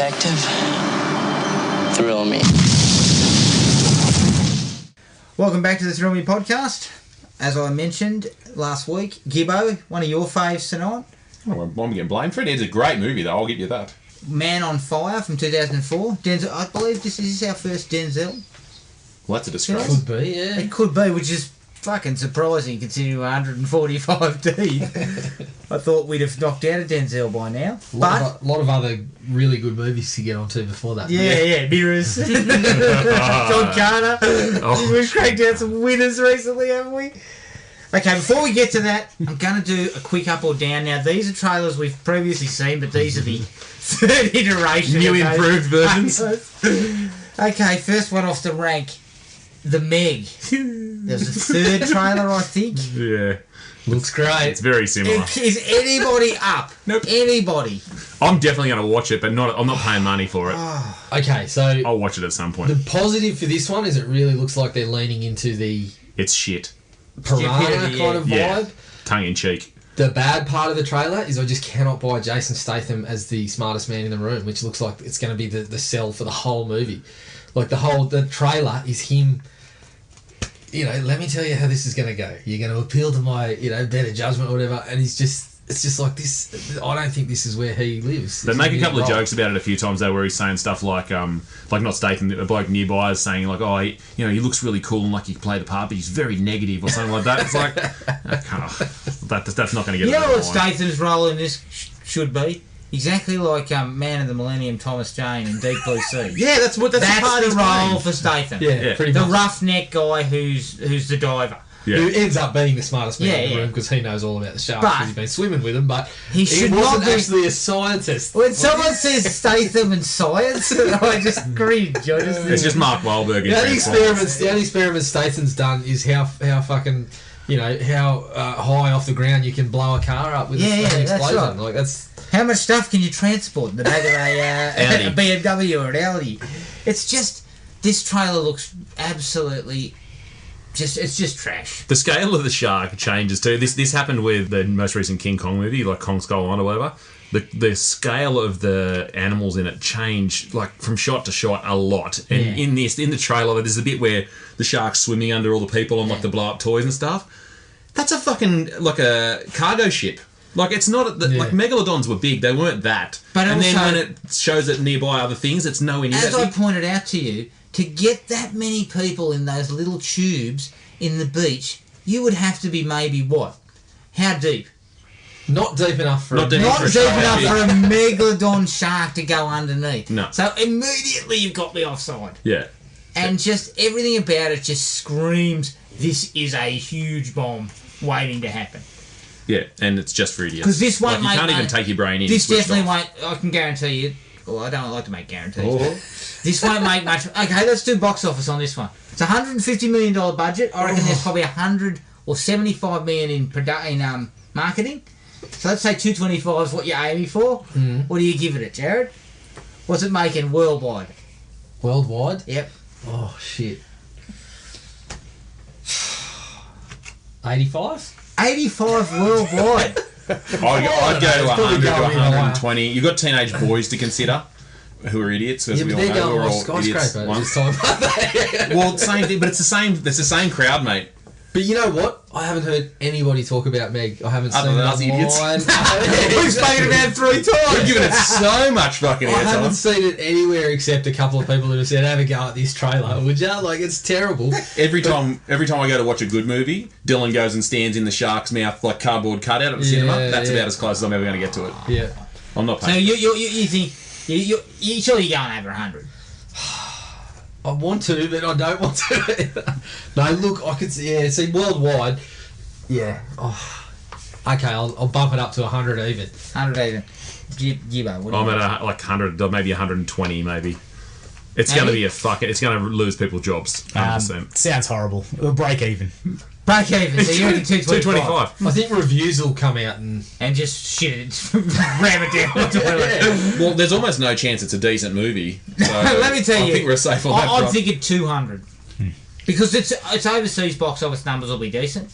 detective, thrill me. Welcome back to the Thrill Me podcast. As I mentioned last week, Gibbo, one of your faves tonight. I won't get blamed for it. It's a great movie, though. I'll give you that. Man on Fire from 2004. Denzel, I believe this is our first Denzel. Well, that's a disgrace. Could be, yeah. It could be, which is fucking surprising considering 145D. I thought we'd have knocked out a Denzel by now. A lot of other really good movies to get onto before that. Yeah, Mirrors. John Carter. We've cranked out some winners recently, haven't we? Okay, before we get to that, I'm going to do a quick up or down. Now, these are trailers we've previously seen, but these are the third iteration. New improved versions. Okay, first one off the rank. The Meg. There's a third trailer, I think. Yeah. Looks great. It's very similar. Is anybody up? Nope. Anybody? I'm definitely going to watch it, but I'm not paying money for it. Okay, so I'll watch it at some point. the positive for this one is it really looks like they're leaning into the It's shit. piranha Stupidity, kind of yeah. vibe. Tongue in cheek. The bad part of the trailer is I just cannot buy Jason Statham as the smartest man in the room, which looks like it's going to be the sell for the whole movie. Like the trailer is him, let me tell you how this is going to go. You're going to appeal to my, better judgment or whatever. And it's just like this. I don't think this is where he lives. They make a couple of jokes about it a few times though, where he's saying stuff like not Statham, a bloke nearby is saying like, oh, he looks really cool and like he can play the part, but he's very negative or something like that. It's like, that's not going to get. You know what line. Statham's role in this should be? Exactly like Man of the Millennium, Thomas Jane in Deep Blue Sea. Yeah, that's the part he's role playing. for Statham. Yeah, pretty the much. roughneck guy who's the diver. Yeah. Who ends up being the smartest man in the Yeah. room because he knows all about the sharks But because he's been swimming with them, but he should wasn't not be- actually a scientist. When someone says Statham and science, I just cringe. It's just Mark Wahlberg. The only experiments Statham's done is how fucking how high off the ground you can blow a car up with a fucking that's explosion. right. Like that's How much stuff can you transport in the back of a BMW or an Audi? It's just, this trailer looks absolutely, it's just trash. The scale of the shark changes too. This happened with the most recent King Kong movie, like Kong Skull Island or whatever. The scale of the animals in it changed like from shot to shot a lot. And in the trailer, there's a bit where the shark's swimming under all the people and like the blow up toys and stuff. That's a fucking like a cargo ship. Like it's not like megalodons were big, they weren't that. But and also, then when it shows it nearby other things, it's nowhere near as that I big. pointed out to you, to get that many people in those little tubes in the beach, you would have to be maybe what? How deep? not deep enough for Not deep enough for a megalodon shark to go underneath. No. So immediately you've got me offside. Yeah. And just everything about it just screams, this is a huge bomb waiting to happen. Yeah, and it's just for idiots. Because this won't like, make you can't money. even take your brain in. This switched definitely off. won't. I can guarantee you. Well, I don't like to make guarantees. This won't make much. Okay, let's do box office on this one. It's $150 million budget. I reckon there's probably 100 or 75 million in marketing. So let's say 225 is what you're aiming for. What do you give it, Jared? What's it making worldwide? worldwide. Yep. Oh shit. 85. 85 worldwide. I'd go to 100 to going 120. You've got teenage boys to consider who are idiots, as Yeah, we but all they're know. going We're off all idiots. skyscraper once. this time. Well, same thing, but it's the same crowd, mate. But you know what? I haven't heard anybody talk about Meg. I haven't Other seen than us idiots. line. We've spoken about it 3 times. We've given it so much fucking I haven't airtime. seen it anywhere except a couple of people who have said, "Have a go at this trailer, would ya?" Like it's terrible. Every time I go to watch a good movie, Dylan goes and stands in the shark's mouth like cardboard cutout at the cinema. That's about as close as I'm ever going to get to it. Yeah. I'm not So paying. you think you surely you're going over 100? I want to, but I don't want to. No, look, I could see worldwide. Yeah. Oh. Okay, I'll bump it up to 100 even. 100 even. Gibbo, what do I'm you at like 100, maybe 120, maybe. It's going to be it's going to lose people jobs. 100%. Sounds horrible. It'll break even. Break even, so you're reckon 225. I think reviews will come out and And just shit it, ram it down the toilet. Well, there's almost no chance it's a decent movie. So Let me tell you, I think we're safe on that I'm front. thinking 200. Because it's overseas box office numbers will be decent.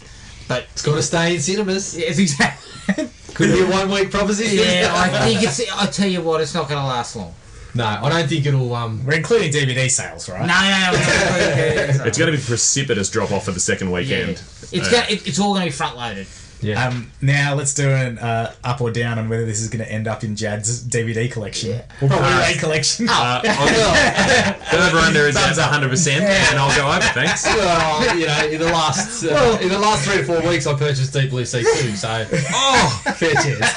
But it's got to stay in cinemas. it's exactly. Could be a 1 week proposition. Yeah, I think I tell you what, it's not going to last long. No, I don't think it'll. We're including DVD sales, right? No. It's going to be a precipitous drop off for the second weekend. It's all going to be front loaded. Yeah. Now let's do an up or down on whether this is going to end up in Jad's DVD collection. Yeah. Or Blu-ray collection. Over under is 100%, and I'll go over, thanks. Well, in the last 3 to 4 weeks, I purchased Deep Blue Sea 2, so fair chance.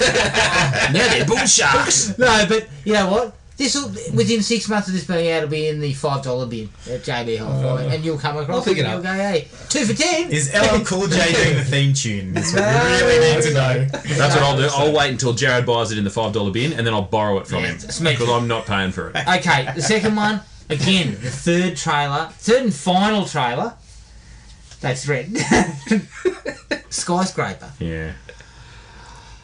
Now they're bull sharks. No, but you know what? This will within 6 months of this being out, it'll be in the $5 bin at JB Hi-Fi, and you'll come across I'll pick it it and up. you'll go, hey, 2 for 10. Is LL Cool J doing the theme tune? That's what we really need to know. That's what I'll do. I'll wait until Jared buys it in the $5 bin, and then I'll borrow it from him. Smash. Because I'm not paying for it. Okay, the second one, again, the third and final trailer. That's red. Skyscraper. Yeah.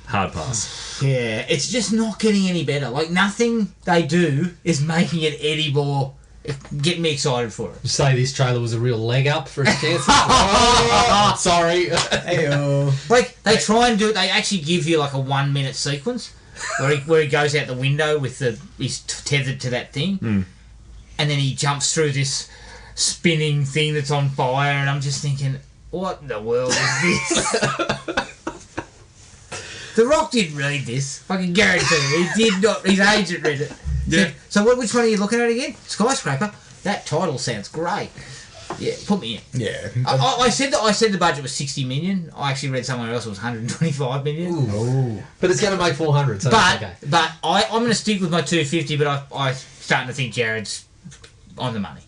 Hard pass. Yeah, it's just not getting any better. Like, nothing they do is making it any more... Get me excited for it. Say this trailer was a real leg up for its chances. Oh, sorry. Hey-oh. Like, they try and do it. They actually give you, like, a 1 minute sequence where he goes out the window with he's tethered to that thing. And then he jumps through this spinning thing that's on fire. And I'm just thinking, what in the world is this? The Rock didn't read this. I can guarantee you. He did not. His agent read it. Yeah. So which one are you looking at again? Skyscraper. That title sounds great. Yeah, put me in. Yeah. I said the budget was 60 million. I actually read somewhere else it was 125 million. Ooh. But it's going to make 400, so that's okay. But I'm going to stick with my 250. But I'm starting to think Jared's on the money.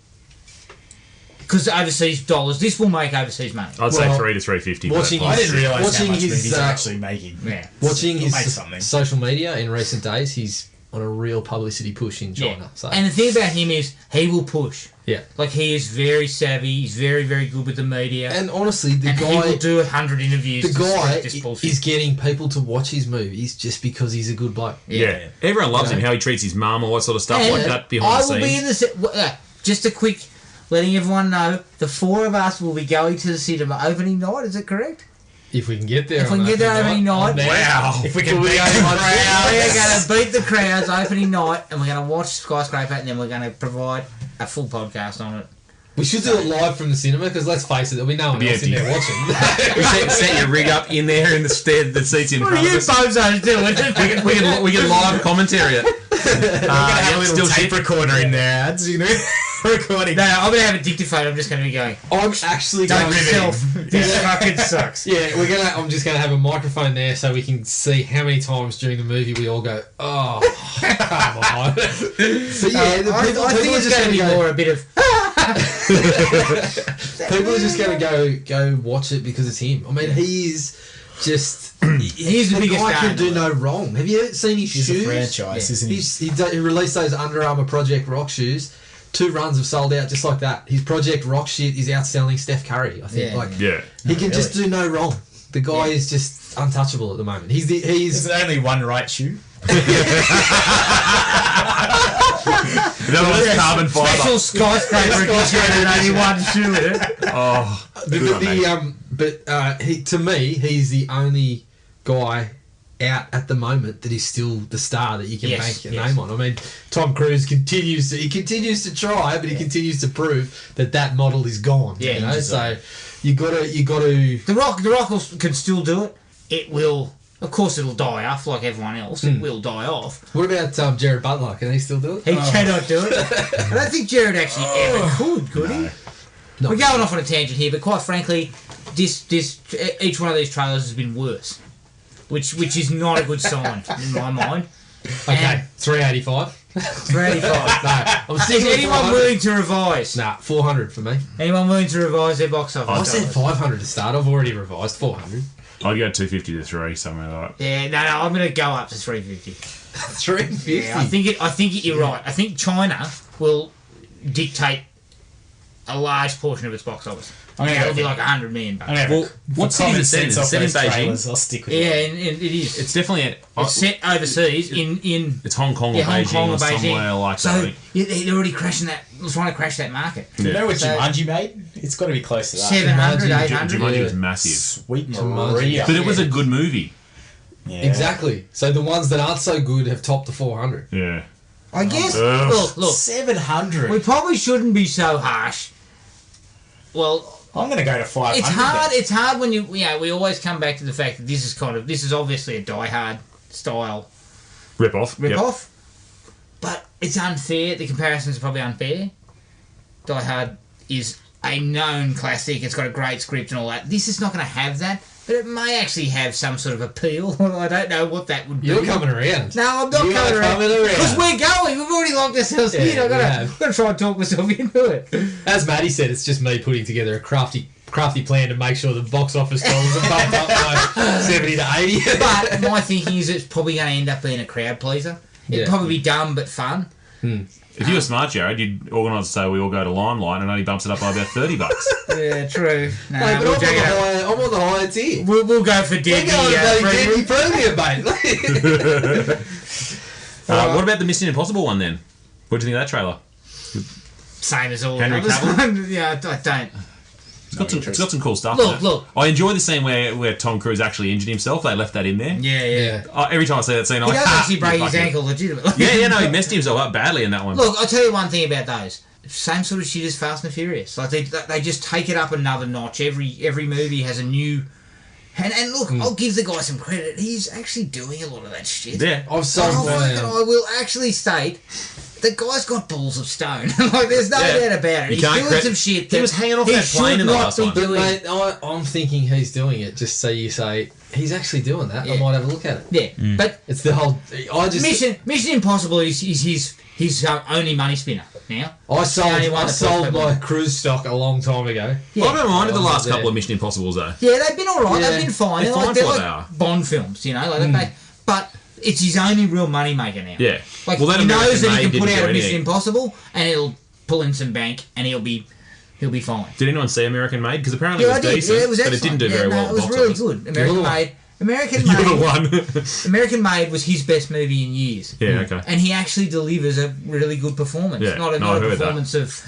Because overseas dollars, this will make overseas money. I'd say 3 to 350. Watching I didn't realise how watching much his, movies are actually making. Yeah. Watching It'll make his something. social media in recent days, he's on a real publicity push in China. Yeah. So. And the thing about him is he will push. Yeah. Like, he is very savvy. He's very, very good with the media. And honestly, he will do 100 interviews. the guy this bullshit. is getting people to watch his movies just because he's a good bloke. Yeah. Everyone loves him, how he treats his mum, all that sort of stuff And like that behind the I will be scenes. in the... just a quick... Letting everyone know, the 4 of us will be going to the cinema opening night, is it correct? If we can get there. If we can get there opening night. Wow. If we can beat We're going to beat the crowds opening night, and we're going to watch Skyscraper, and then we're going to provide a full podcast on it. We should do it live from the cinema because let's face it, there'll be no one else in there watching. We set your rig up in there in the seats in What front are of you us. bozos doing? We get live commentary. We're going to have a little still tape shit. recorder in there, ads, recording. No, I'm going to have a dictaphone. I'm just going to be going, I'm actually don't going yourself. This fucking sucks. Yeah, I'm just gonna have a microphone there so we can see how many times during the movie we all go, oh, come on. But yeah, I think it's going to be more a bit of... people are just gonna go watch it because it's him. I mean, he's just He's the biggest guy guy can in the do world. no wrong. Have you seen his He's shoes? a franchise, isn't he? He released those Under Armour Project Rock shoes. 2 runs have sold out just like that. His Project Rock shit is outselling Steph Curry. I think. Yeah. He can just do no wrong. The guy is just untouchable at the moment. He's There's only one right shoe. That was carbon Special fibre. Skyscraper edition and only one shoe in it. Oh, good on, mate. he to me he's the only guy out at the moment that is still the star that you can bank your name on. I mean, Tom Cruise continues to try, but he continues to prove that model is gone. Yeah, you know? So you got to. The Rock can still do it. It will, of course, it'll die off like everyone else. It will die off. What about Jared Butler? Can he still do it? He cannot do it. I don't think Jared actually ever could he? No. We're going off on a tangent here, but quite frankly, each one of these trailers has been worse, which is not a good sign in my mind. Okay, 385. 385. No, I'm Is sticking with anyone 400. willing to revise? Nah, 400 for me. Anyone willing to revise their box office? I said dollars? 500 to start. I've already revised 400. I'd go 250 to 3, somewhere like that. Yeah, no, I'm going to go up to 350. 350. Yeah, I think you're right. I think China will dictate a large portion of its box office. It'll be like $100 million. Well, what city is it set in? Is it set in Beijing? I'll stick with Yeah, it. and it is. It's definitely... It's set overseas in It's Hong Kong or Hong Beijing Kong or somewhere like so that. they're already crashing that. Trying to crash that market. You know what So- Jumanji made? It's got to be close to that. 700, 800. Jumanji was massive. Sweet Jumanji. Maria. But it was a good movie. Yeah. Exactly. So the ones that aren't so good have topped the 400. Yeah. I guess. Look. 700. We probably shouldn't be so harsh. Well, I'm going to go to 500. it's hard. then. It's hard when we always come back to the fact that this is obviously a Die Hard style Rip-off. rip-off, but it's unfair. The comparisons are probably unfair. Die Hard is a known classic. It's got a great script and all that. This is not going to have that, but it may actually have some sort of appeal. I don't know what that would be. You're coming around. No, I'm not coming around. Because we're going. We've already locked ourselves in. I've got to try and talk myself into it. As Maddie said, it's just me putting together a crafty plan to make sure the box office dollars are bumped up by 70 to 80. But my thinking is it's probably going to end up being a crowd pleaser. It'd probably be dumb but fun. If you were smart, Jared, you'd organise to say we all go to Limelight and only bumps it up by about $30. Yeah, true. No, Hey, but we'll I'm on the higher tier. We'll go for Deadly. We're going to Premium, mate. What about the Mission Impossible one then? What do you think of that trailer? Same as all Henry the others. Cavill? Yeah, I don't. It's got some cool stuff. Look. I enjoy the scene where Tom Cruise actually injured himself. They left that in there. Yeah. Every time I see that scene, I'm He like, does actually you break his fucking- ankle legitimately. No, he messed himself up badly in that one. Look, I'll tell you one thing about those. Same sort of shit as Fast and Furious. Like they just take it up another notch. Every movie has a new. And look, I'll give the guy some credit. He's actually doing a lot of that shit. Yeah. I will actually state. The guy's got balls of stone. Like, there's no doubt about it. He's doing some shit. He was hanging off that plane in the last one. But mate, I'm thinking he's doing it just so you say he's actually doing that. I might have a look at it. Yeah, but it's the whole. Mission Impossible is his only money spinner now. I sold my cruise stock a long time ago. Yeah. I don't mind the last couple of Mission Impossibles though. Yeah, they've been all right. Yeah. They've been fine. They're fine they're for what like they are. Bond films, but it's his only real money maker now. Yeah. Like, well, he knows that he can put out a anything. Mission Impossible and it'll pull in some bank and he'll be fine. Did anyone see American Made? Because apparently it was decent, it was but it didn't do very well. It was really good. American Made. You're the one. American Made was his best movie in years. Yeah, okay. And he actually delivers a really good performance. Yeah, Not a performance of,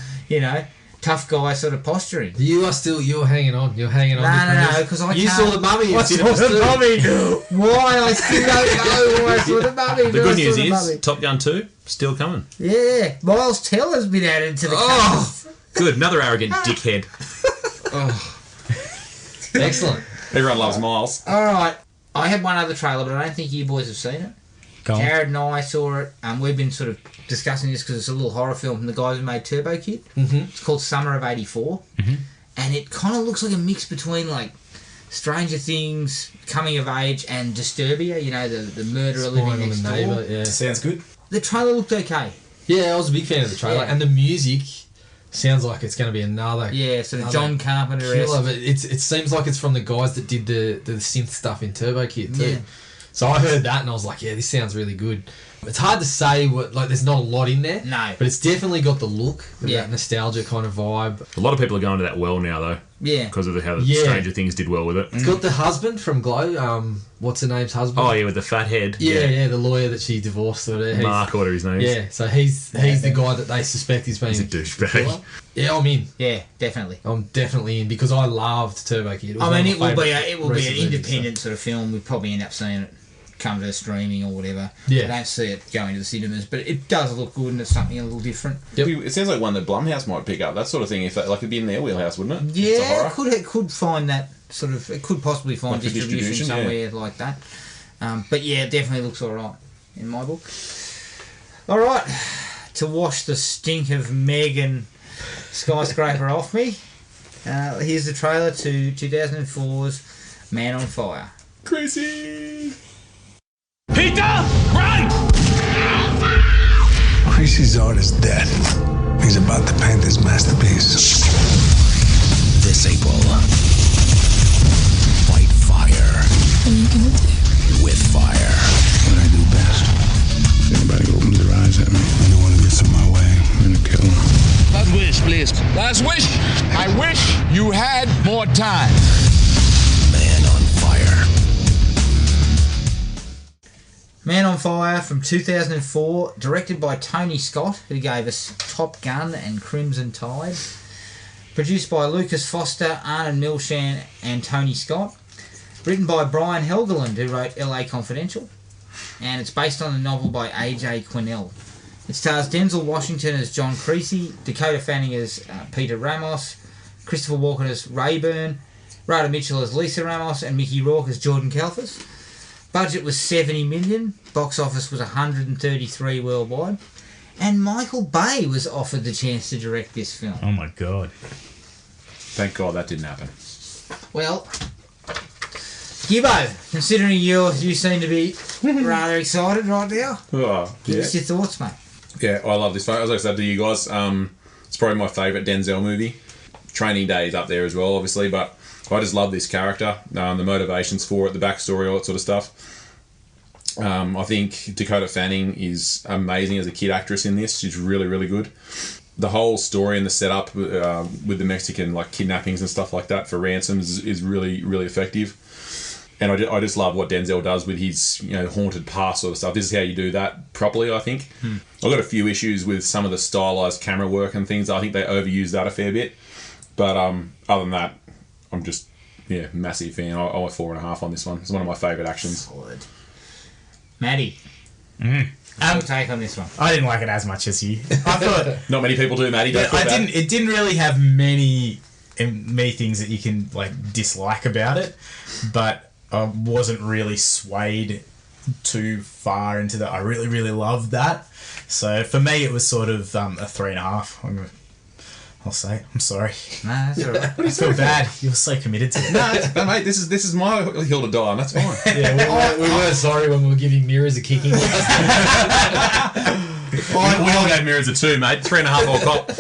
tough guy sort of posturing. You're hanging on. You're hanging on. No, because I You saw the Mummy. I saw the Mummy. Why? I still don't know why I saw the Mummy. The good news is Top Gun 2 still coming. Yeah, Miles Teller's been added to the cast. Good. Another arrogant dickhead. Excellent. Everyone loves Miles. All right. I had one other trailer, but I don't think you boys have seen it. Jared and I saw it. We've been sort of discussing this because it's a little horror film from the guys who made Turbo Kid. Mm-hmm. It's called Summer of '84, and it kind of looks like a mix between like Stranger Things, Coming of Age, and Disturbia. The murderer living next door. Neighbor, yeah. Sounds good. The trailer looked okay. Yeah, I was a big fan of the trailer, and the music sounds like it's going to be another. Yeah, sort of John Carpenter. Killer, but it seems like it's from the guys that did the synth stuff in Turbo Kid too. Yeah. So I heard that and I was like, yeah, this sounds really good. It's hard to say there's not a lot in there. No. But it's definitely got the look, that nostalgia kind of vibe. A lot of people are going to that well now, though. Yeah. Because of how Stranger Things did well with it. It's got the husband from Glow. What's her name's husband? Oh, yeah, with the fat head. Yeah, the lawyer that she divorced. Mark, or whatever his name is. Yeah, so he's the guy that they suspect is being He's a douchebag. Yeah, I'm in. Yeah, definitely. I'm definitely in because I loved Turbo Kid. It will be an independent sort of film. We'd probably end up seeing it come to streaming or whatever. Yeah. I don't see it going to the cinemas, but it does look good and it's something a little different. Yep. It sounds like one that Blumhouse might pick up, that sort of thing. If it'd be in their wheelhouse, wouldn't it? Yeah, it could find that sort of. It could possibly find distribution somewhere like that. But yeah, it definitely looks all right in my book. All right, to wash the stink of Meg and Skyscraper off me. Here's the trailer to 2004's Man on Fire. Crazy. Peter, run! Creasy's art is dead. He's about to paint his masterpiece. This April, fight fire. What are you gonna do? With fire. What I do best. Anybody who opens their eyes at me, anyone who gets in my way, I'm gonna kill them. Last wish, please. Last wish. I wish you had more time. Man on fire. Man on Fire from 2004, directed by Tony Scott, who gave us Top Gun and Crimson Tide. Produced by Lucas Foster, Arnon Milchan and Tony Scott. Written by Brian Helgeland, who wrote LA Confidential. And it's based on a novel by A.J. Quinnell. It stars Denzel Washington as John Creasy, Dakota Fanning as Peter Ramos, Christopher Walken as Rayburn, Rhoda Mitchell as Lisa Ramos, and Mickey Rourke as Jordan Kalfas. Budget was $70 million. Box office was $133 worldwide. And Michael Bay was offered the chance to direct this film. Oh my god. Thank God that didn't happen. Well, Gibbo, considering you seem to be rather excited right now, give us your thoughts, mate. Yeah, I love this film. As I said to you guys, it's probably my favourite Denzel movie. Training Day is up there as well, obviously, but I just love this character, the motivations for it, the backstory, all that sort of stuff. I think Dakota Fanning is amazing as a kid actress in this. She's really, really good. The whole story and the setup with the Mexican kidnappings and stuff like that for ransoms is really, really effective. And I just love what Denzel does with his haunted past sort of stuff. This is how you do that properly, I think. I've got a few issues with some of the stylized camera work and things. I think they overuse that a fair bit. But other than that, I'm just massive fan. I went 4.5 on this one. It's one of my favourite actions. Solid. Maddie, your take on this one? I didn't like it as much as you. I thought Not many people do, Maddie. Don't feel bad. It didn't really have many things that you can dislike about it, but I wasn't really swayed too far into that. I really, really loved that. So for me, it was sort of a 3.5. I'll say. I'm sorry. Nah, that's all right. I feel bad. You're so committed to it. No, mate, this is my hill to die on. That's fine. Yeah, we weren't sorry when we were giving mirrors a kicking. We all gave Mirrors a 2, mate. 3.5 all cop.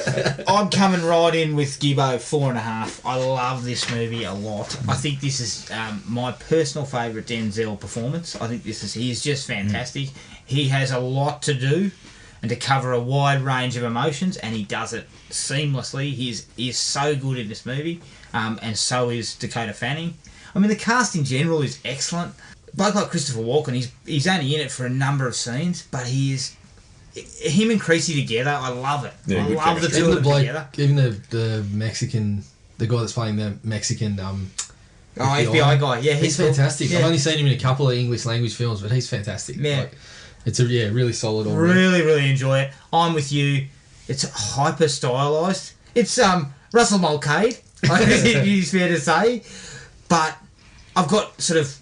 I'm coming right in with Gibbo, 4.5. I love this movie a lot. I think this is my personal favourite Denzel performance. I think he is just fantastic. He has a lot to do and to cover a wide range of emotions, and he does it seamlessly. He is so good in this movie, and so is Dakota Fanning. I mean, the cast in general is excellent. Bloke like Christopher Walken, he's only in it for a number of scenes, but he is... Him and Creasy together, I love it. Yeah, I love the two of them together. Even the Mexican, the guy that's playing the Mexican FBI guy. Yeah, he's fantastic. Yeah. I've only seen him in a couple of English language films, but he's fantastic. Yeah. It's a really solid. Really, really enjoy it. I'm with you. It's hyper stylised. It's Russell Mulcahy, I think it's fair to say. But I've got sort of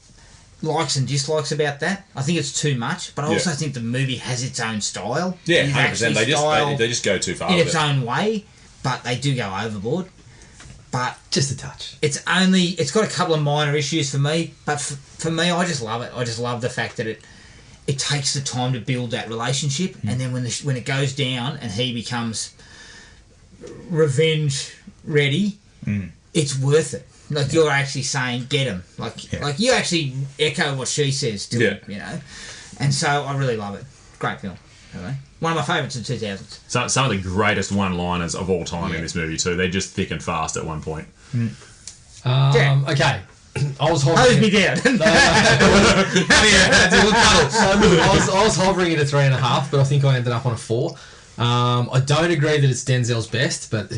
likes and dislikes about that. I think it's too much, but I also think the movie has its own style. Yeah, 100%. They just go too far in with its own way, but they do go overboard. But just a touch. It's got a couple of minor issues for me, but for me, I just love it. I just love the fact that it takes the time to build that relationship, and then when it goes down and he becomes revenge ready, it's worth it. Like you're actually saying, get him. Like you actually echo what she says to him, And so I really love it. Great film. Okay. One of my favourites of 2000s. Some of the greatest one-liners of all time in this movie too. They're just thick and fast at one point. Okay. I was hovering. Hose me down. I was hovering at a 3.5, but I think I ended up on a 4. I don't agree that it's Denzel's best, but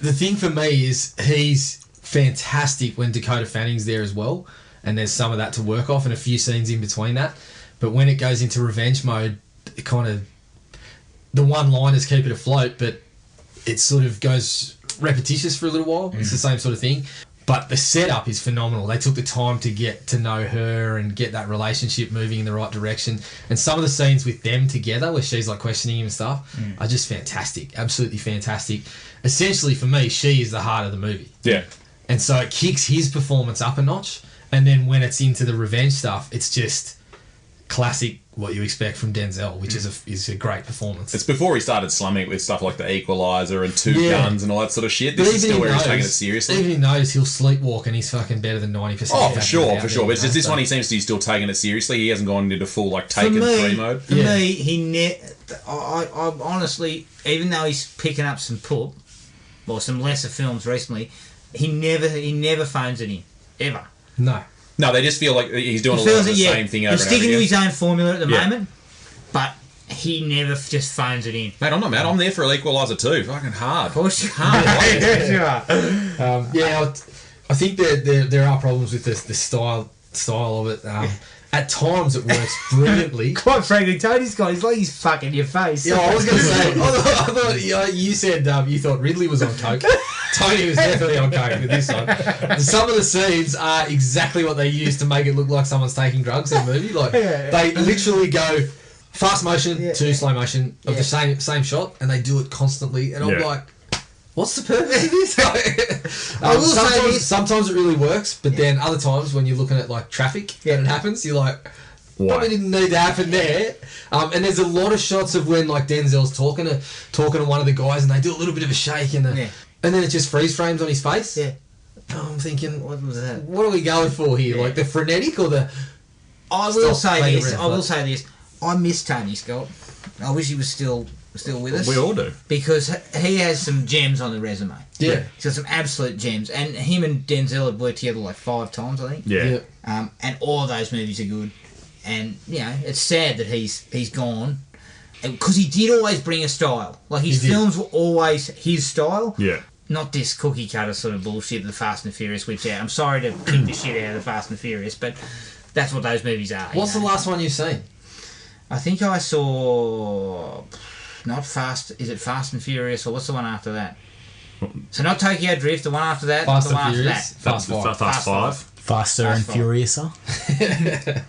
the thing for me is he's fantastic when Dakota Fanning's there as well, and there's some of that to work off and a few scenes in between that. But when it goes into revenge mode, it kind of the one-liners keep it afloat, but it sort of goes repetitious for a little while. It's the same sort of thing. But the setup is phenomenal. They took the time to get to know her and get that relationship moving in the right direction. And some of the scenes with them together, where she's questioning him and stuff, are just fantastic. Absolutely fantastic. Essentially, for me, she is the heart of the movie. Yeah. And so it kicks his performance up a notch. And then when it's into the revenge stuff, it's just classic what you expect from Denzel, which is a great performance. It's before he started slumming it with stuff like The Equalizer and Two Guns and all that sort of shit. This is still where he's taking it seriously. Even he knows he'll sleepwalk and he's fucking better than 90%. Oh, for sure. But it's just this one, he seems to be still taking it seriously. He hasn't gone into full Taken 3 mode. For me, I honestly, even though he's picking up some some lesser films recently, he never phones it in. Ever. No, they just feel like he's doing a lot of the same thing over and over again. He's sticking to his own formula at the moment, but he never just phones it in. Mate, I'm not mad. I'm there for Equalizer 2. Fucking hard. Of course you hard. I think there are problems with the style of it. At times it works brilliantly. Quite frankly, Tony's got, he's like he's fucking your face. Yeah, I was going to say, I thought you said you thought Ridley was on coke. Tony was definitely on coke with this one. Some of the scenes are exactly what they use to make it look like someone's taking drugs in a movie. Like they literally go fast motion to slow motion of the same shot, and they do it constantly. And I'm like, what's the purpose of this? I will say this. Sometimes it really works, but then other times when you're looking at like traffic and it happens, you're like, probably didn't need to happen there. And there's a lot of shots of when like Denzel's talking to one of the guys, and they do a little bit of a shake, and then it just freeze frames on his face. Yeah. I'm thinking, what was that? What are we going for here? Like the frenetic or the? I will say this. I miss Tony Scott. I wish he was still with us. We all do. Because he has some gems on the resume. Yeah. He's got some absolute gems. And him and Denzel have worked together like 5 times, I think. Yeah. And all of those movies are good. And, you know, it's sad that he's gone. Because he did always bring a style. Like, his films were always his style. Yeah. Not this cookie cutter sort of bullshit that the Fast and Furious whips out. I'm sorry to kick the shit out of the Fast and Furious, but that's what those movies are. What's the last one you've seen? I think I saw... Not Fast... Is it Fast and Furious, or what's the one after that? So not Tokyo Drift, the one after that, Fast the one and Furious? after that. Fast Five. Faster and Furiouser.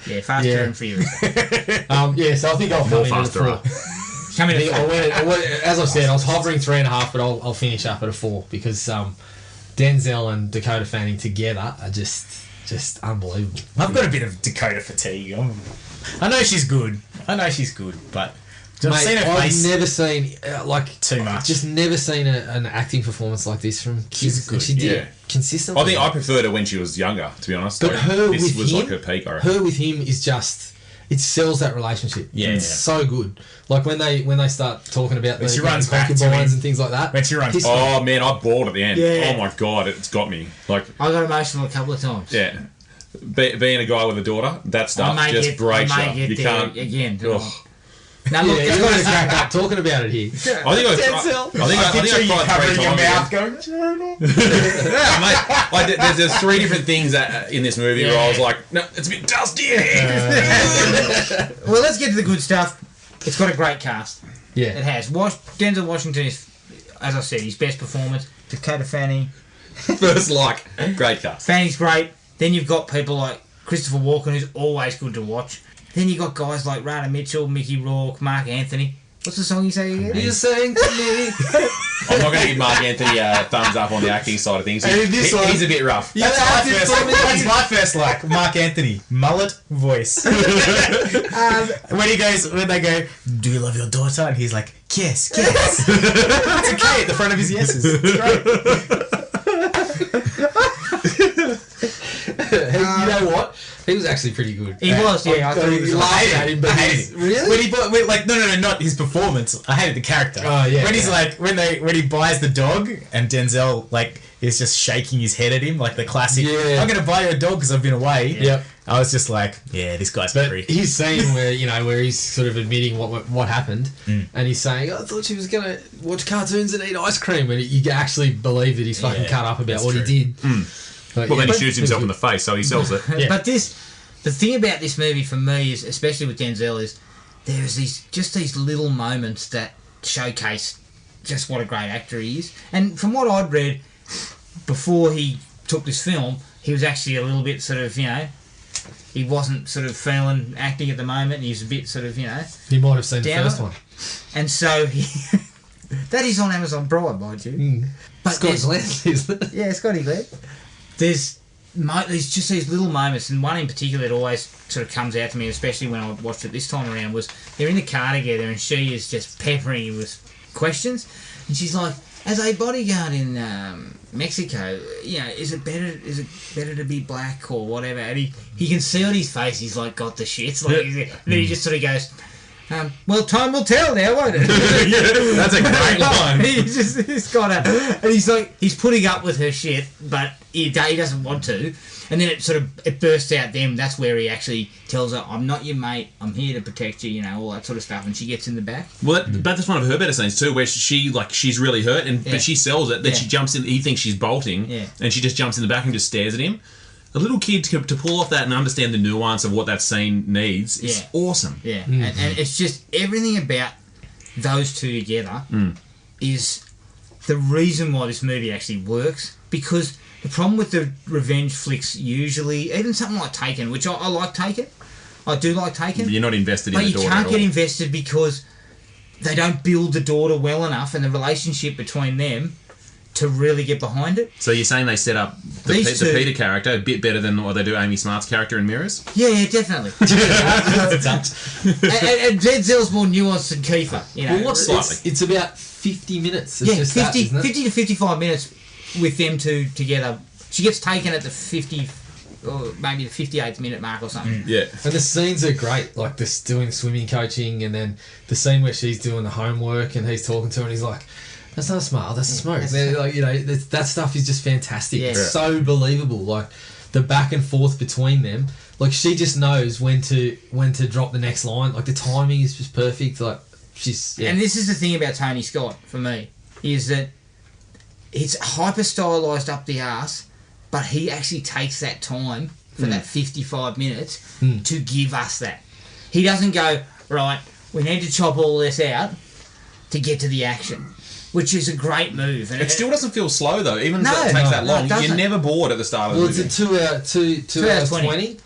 Yeah, Faster and Furious. So I think I'll come in at a 4. As I said, I was hovering 3.5, but I'll finish up at a 4 because Denzel and Dakota Fanning together are just unbelievable. I've got a bit of Dakota fatigue. I know she's good, but I've seen her face. I've never seen too much. Just never seen an acting performance like this from. She's good. She did consistently. I think I preferred her when she was younger, to be honest. But her this with was him, like her peak. I reckon. Her with him is just. It sells that relationship. Yeah, it's so good. Like when they start talking about when she runs back to concubines and things like that. When she runs, oh man, I bawled at the end. Yeah. Oh my god, it's got me. Like I got emotional a couple of times. Yeah, being a guy with a daughter, that stuff just breaks you. You can't again. Oh. Now look, you've got to crack up talking about it here. I think I cried 3 times. Going, Yeah, mate. There's 3 different things in this movie where I was like, no, it's a bit dusty in here. Well, let's get to the good stuff. It's got a great cast. Yeah, it has. Denzel Washington is, as I said, his best performance. Dakota Fanning, first great cast. Fanning's great. Then you've got people like Christopher Walken, who's always good to watch. Then you got guys like Rada Mitchell, Mickey Rourke, Mark Anthony. What's the song you say again? You're saying to me. I'm not going to give Mark Anthony a thumbs up on the acting side of things. He's a bit rough. That's my first Mark Anthony. Mullet voice. When they go, do you love your daughter? And he's like, yes. It's a K at the front of his yeses. It's great. You know what? He was actually pretty good. He was, yeah. I thought he was. Laughed at him, but I hated him. Really? No, not his performance. I hated the character. Oh yeah. When he's when he buys the dog and Denzel is just shaking his head at him like the classic. Yeah. I'm gonna buy you a dog because I've been away. Yeah. Yep. I was just like, yeah, this guy's a freak. His scene where he's sort of admitting what happened, and he's saying, I thought she was gonna watch cartoons and eat ice cream, and you actually believe that he's fucking cut up about what he did. Well, then he shoots himself in the face, so he sells it. Yeah. But the thing about this movie for me is, especially with Denzel, is there's these little moments that showcase just what a great actor he is. And from what I'd read before he took this film, he was actually a little bit sort of, he wasn't sort of feeling acting at the moment. He was a bit sort of, You might have seen the first one. And so that is on Amazon Prime, mind you. But Scotty Glenn, isn't it? Yeah, Scotty Glenn. There's just these little moments, and one in particular that always sort of comes out to me, especially when I watched it this time around, was they're in the car together and she is just peppering him with questions, and she's like, as a bodyguard in Mexico, is it better to be black or whatever? And he can see on his face he's like got the shits, then he just sort of goes, well, time will tell now, won't it? That's a great line. He's got a, and he's like, he's putting up with her shit, but he doesn't want to. And then it bursts out them. That's where he actually tells her, I'm not your mate, I'm here to protect you, all that sort of stuff. And she gets in the back. Well, but that's one of her better scenes too, where she's really hurt, but she sells it. Then she jumps in. He thinks she's bolting, and she just jumps in the back and just stares at him. a little kid to pull off that and understand the nuance of what that scene needs is awesome. Yeah, and it's just everything about those two together is the reason why this movie actually works. Because the problem with the revenge flicks usually, even something like Taken, which I like Taken, I do like Taken. You're not invested in the daughter. But you can't get invested because they don't build the daughter well enough and the relationship between them to really get behind it. So you're saying they set up the Peter character a bit better than what they do Amy Smart's character in Mirrors? Yeah, definitely. and Denzel's more nuanced than Kiefer. You know, well, what's slightly? It's about 50 minutes. It's just 50 to 55 minutes with them two together. She gets taken at the 50 or maybe the 58th minute mark or something. Yeah. And the scenes are great, like this doing swimming coaching, and then the scene where she's doing the homework and he's talking to her and he's like, that's not a smile, that's a smoke. Like, you know, that stuff is just fantastic. Yeah. It's so believable. Like the back and forth between them. Like she just knows when to drop the next line. Like the timing is just perfect. Like she's And this is the thing about Tony Scott for me, is that it's hyper stylized up the arse, but he actually takes that time for that 55 minutes to give us that. He doesn't go, right, we need to chop all this out to get to the action, which is a great move. And It still doesn't feel slow though, even No, though it takes no, that long. it doesn't. You're never bored at the start of the Well, movie. it's a 2 hours 20.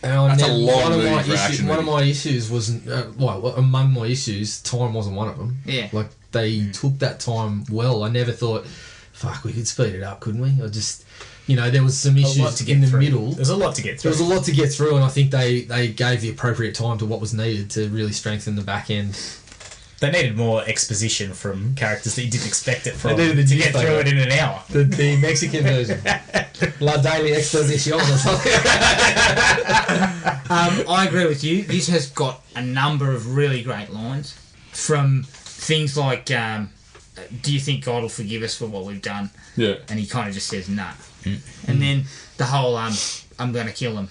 And That's a long movie for action One of movie. my issues was, among my issues, time wasn't one of them. Yeah. Like, they took that time well. I never thought, fuck, we could speed it up, couldn't we? I just, there was some issues in the middle. There's a lot to get through. There was a lot to get through, and I think they gave the appropriate time to what was needed to really strengthen the back end. They needed more exposition from characters that you didn't expect it from They needed to the get through it in an hour. The Mexican version. La Daily Exposition or something. I agree with you. This has got a number of really great lines, from things like, do you think God will forgive us for what we've done? Yeah. And he kind of just says, nah. And then the whole, I'm going to kill him,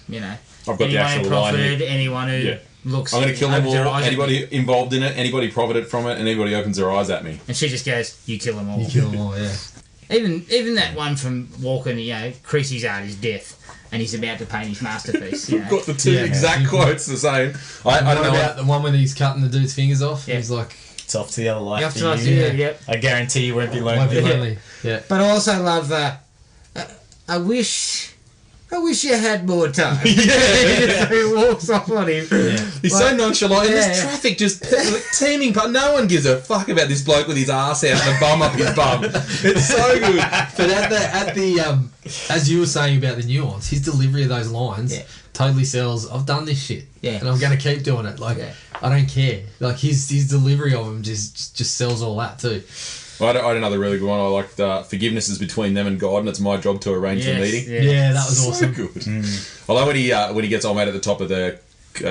I've got the anyone actual who line profited, here. anyone who Yeah. looks... I'm going to kill them opens their all. eyes at me. Anybody involved in it, anybody profited from it, and anybody opens their eyes at me. And she just goes, you kill them all. You kill them all, yeah. Even that one from Walken, Creasy's art is death, and he's about to paint his masterpiece. We've got the two exact quotes the same. I don't know. About the one when he's cutting the dude's fingers off? Yeah. He's like... It's off to the other life. Off to for the other you. life, yep. I guarantee you won't be Won't lonely. be lonely. Yeah. But I also love I wish you had more time. He walks off on him. He's so nonchalant. And Yeah. there's traffic just teeming, but no one gives a fuck about this bloke with his ass out and the bum up his bum. It's so good. But at the as you were saying about the nuance, his delivery of those lines totally sells. I've done this shit, and I'm going to keep doing it. Like I don't care. Like his delivery of them just sells all that too. I had another really good one. I liked forgiveness is between them and God, and it's my job to arrange the meeting. Yeah, that was awesome. So good. I like when he gets old mate at the top of the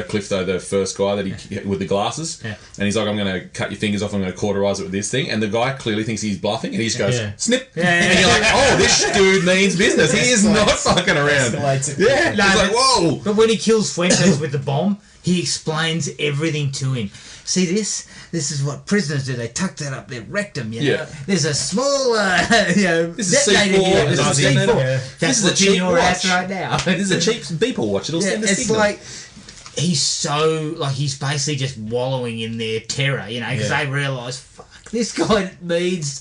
cliff though, the first guy that he with the glasses, and he's like, I'm going to cut your fingers off, I'm going to cauterize it with this thing, and the guy clearly thinks he's bluffing, and he just goes snip, and you're like, oh, this dude means business. He is not fucking around. Yeah, No, he's like, whoa. But when he kills Fuentes with the bomb, he explains everything to him. See this? This is what prisoners do. They tuck that up their rectum, Yeah. There's a small, This is detonator C4. here. This This is is C4. C4. This is a what's in cheap your watch. ass right now. This is a cheap beeper watch. It'll send a It's signal. like he's so he's basically just wallowing in their terror, because they realise, fuck, this guy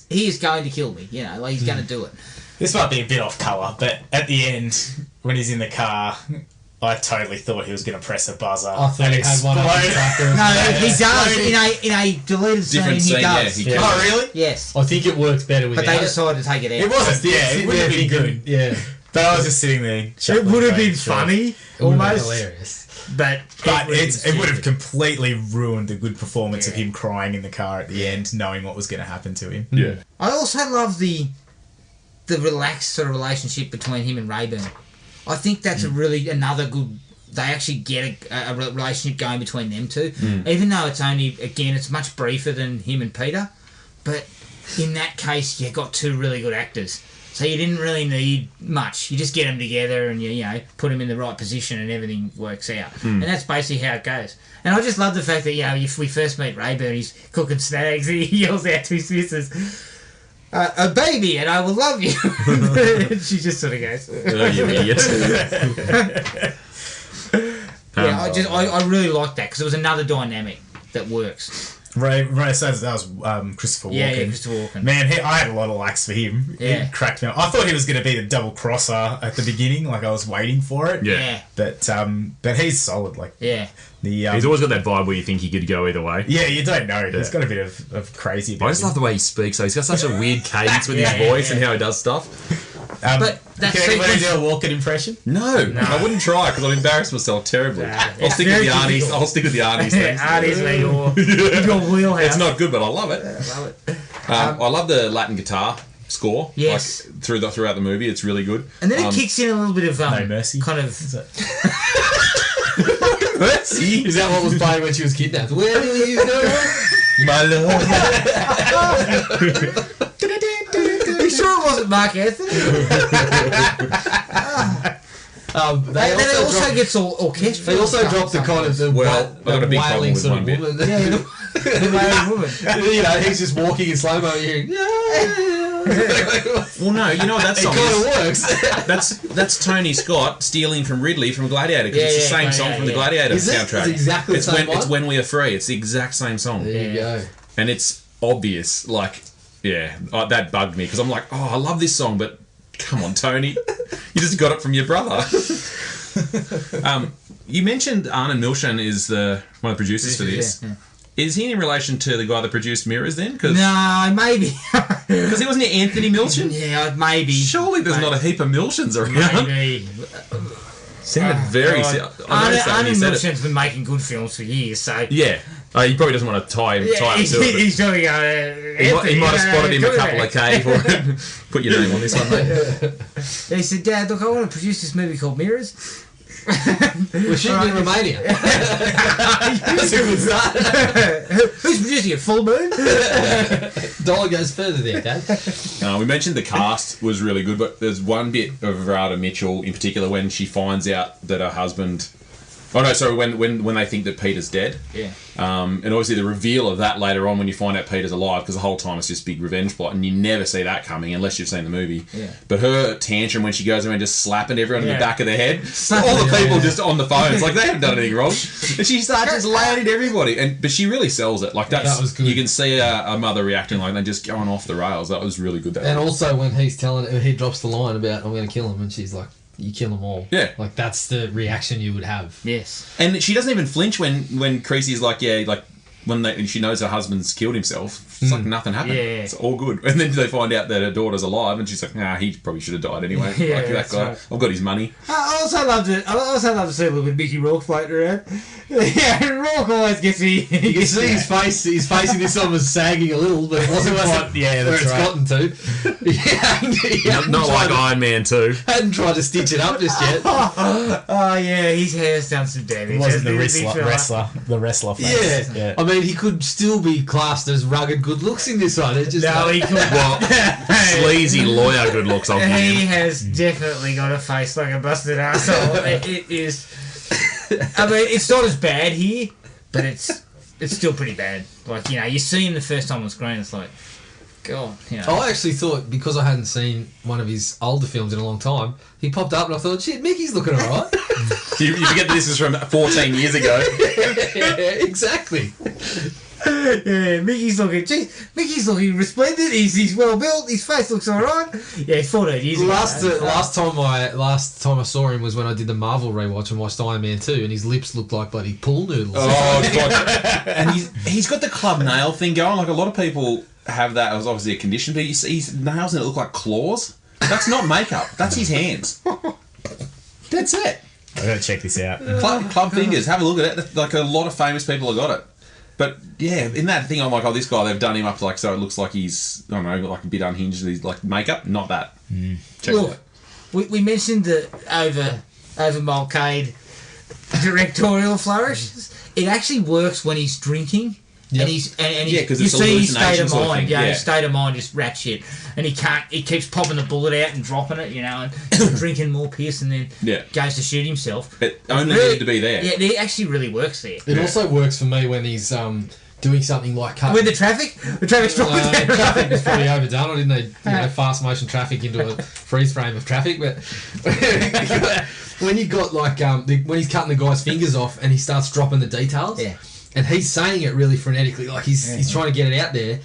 he is going to kill me, like he's going to do it. This might be a bit off colour, but at the end, when he's in the car, I totally thought he was going to press a buzzer. I thought he had one on the tracker. No, he does. In a deleted scene, Different he scene, does. yeah, he Oh, really? Yes. I think it works better with But they decided to take it out. It wasn't. Yeah, it would have been good. Yeah. But I was just sitting there. It would have been funny, It would have been almost. hilarious. But It would have completely ruined the good performance of him crying in the car at the end, knowing what was going to happen to him. Yeah. I also love the relaxed sort of relationship between him and Rayburn. I think that's another good. They actually get a relationship going between them two, even though it's much briefer than him and Peter. But in that case, you got two really good actors, so you didn't really need much. You just get them together and you put them in the right position, and everything works out. And that's basically how it goes. And I just love the fact that if we first meet Rayburn, he's cooking snags, and he yells out to his missus, a baby, and I will love you. She just sort of goes, Oh, you idiot. yeah, I really like that because it was another dynamic that works. Ray says that was Christopher Walken. Yeah, Christopher Walken. Man, I had a lot of likes for him. Yeah. He cracked me up. I thought he was going to be the double crosser at the beginning, like I was waiting for it. Yeah. But he's solid. Like Yeah. He's always got that vibe where you think he could go either way. Yeah, you don't know. He's got a bit of crazy about I just love the way he speaks. So he's got such a weird cadence with his voice and how he does stuff. But that can anybody sequence- do a Walken impression? No, I wouldn't try because I'll embarrass myself terribly. I'll stick with the Arnie's. difficult. I'll stick with the Arnie's thing. Artie's your wheelhouse. It's not good, but I love it. I love it. I love the Latin guitar score. Yes. Like, throughout the movie, it's really good. And then it kicks in a little bit of No Mercy. kind of. Mercy. Is that what was playing when she was kidnapped? Where do you go? My love. You sure it wasn't Mark Anthony? They Then it also dropped- gets all orchestral. They also stuff dropped the kind of the, Well, I've got a big problem wailing with sort one of bit. woman. the wailing woman. You know, he's just walking in slow mo. You're hearing, Well, no, you know what that it song kind is? of works. That's Tony Scott stealing from Ridley from Gladiator because Yeah, it's the yeah, same song Gladiator, from the yeah. Gladiator Is it? soundtrack. It's exactly the same It's one? When We Are Free. It's the exact same song, There you go. and it's obvious. Like, that bugged me because I'm like, oh, I love this song, but come on, Tony, you just got it from your brother. You mentioned Arnon Milchan is one of the producers for this. Yeah. Is he in relation to the guy that produced Mirrors then? Because No, maybe. he wasn't Anthony Milchan. Yeah, maybe. Surely there's not a heap of Milchans around. Maybe. Sounded very. I noticed that when you Arnon said it. Milchan's been making good films for years, so. Yeah. He probably doesn't want to tie him to it. He's trying to go. He might have spotted him a couple of K for it. Put your name on this one, mate. He said, Dad, look, I want to produce this movie called Mirrors. We're shooting in Romania. That's a good start. Who's producing it? Full Moon? Dollar goes further there, Dad. We mentioned the cast was really good, but there's one bit of Verada Mitchell in particular when she finds out that her husband. Oh no, sorry. When they think that Peter's dead. Yeah. And obviously the reveal of that later on when you find out Peter's alive, because the whole time it's just big revenge plot, and you never see that coming unless you've seen the movie. Yeah. But her tantrum when she goes around just slapping everyone in the Yeah. back of the head, all the people just on the phones, like they haven't done anything wrong, and she starts just laying at everybody. But she really sells it. Like that was good. You can see a mother reacting like they're just going off the rails. That was really good. And also when he drops the line about I'm going to kill him, and she's like, "You kill them all." Yeah. Like that's the reaction you would have. Yes. And she doesn't even flinch when Creasy's like, when she knows her husband's killed himself. It's like nothing happened. Yeah. It's all good. And then they find out that her daughter's alive, and she's like, nah, he probably should have died anyway. Yeah, like that that's guy. right. I've got his money. I also love to see a little bit of Mickey Rourke floating around. Yeah, Rourke always gets me. You can see his face. His face in this one was sagging a little, but it wasn't quite yeah, where that's it's right. gotten to. He hadn't Not like tried Iron Man 2. hadn't tried to stitch it up just yet. Oh yeah, his hair's done some damage. It wasn't the Hasn't it, wrestler face. Yeah. I mean, he could still be classed as rugged good looks in this one. It just No, he could. Well, sleazy lawyer good looks, I'll give He him. has definitely got a face like a busted arsehole. It is. I mean, it's not as bad here, but it's still pretty bad. Like, you see him the first time on screen, it's like, God, I actually thought, because I hadn't seen one of his older films in a long time, he popped up and I thought, shit, Mickey's looking alright. You forget that this is from 14 years ago. Yeah, exactly. Yeah, Mickey's looking resplendent. He's well built. His face looks alright. Yeah, 14 years ago. Last time I saw him was when I did the Marvel rewatch and watched Iron Man 2, and his lips looked like bloody pool noodles. Oh, God. And he's got the club nail thing going. Like, a lot of people have that as obviously a condition, but his nails in it look like claws. That's not makeup. That's his hands. That's it. I gotta check this out. Club fingers. Have a look at it. Like, a lot of famous people have got it. But yeah, in that thing, I'm like, oh, this guy, they've done him up like so it looks like he's, I don't know, like a bit unhinged. He's like makeup, not that. Check it Look, out. we mentioned the over Mulcahy directorial flourishes. It actually works when he's drinking. Yep. And he's and Yeah, 'cause you it's a see his state hallucination of sort of mind. thing, Yeah, yeah. his state of mind is rat shit, and he keeps popping the bullet out and dropping it, and drinking more piss, and then Yeah. goes to shoot himself. It only needed to be there. Yeah, it actually really works there. It also works for me when he's doing something like cut. With the traffic's dropping. Traffic was probably overdone. I didn't know, fast motion traffic into a freeze frame of traffic, but when you got like when he's cutting the guy's fingers off and he starts dropping the details, and he's saying it really frenetically, like he's trying to get it out there,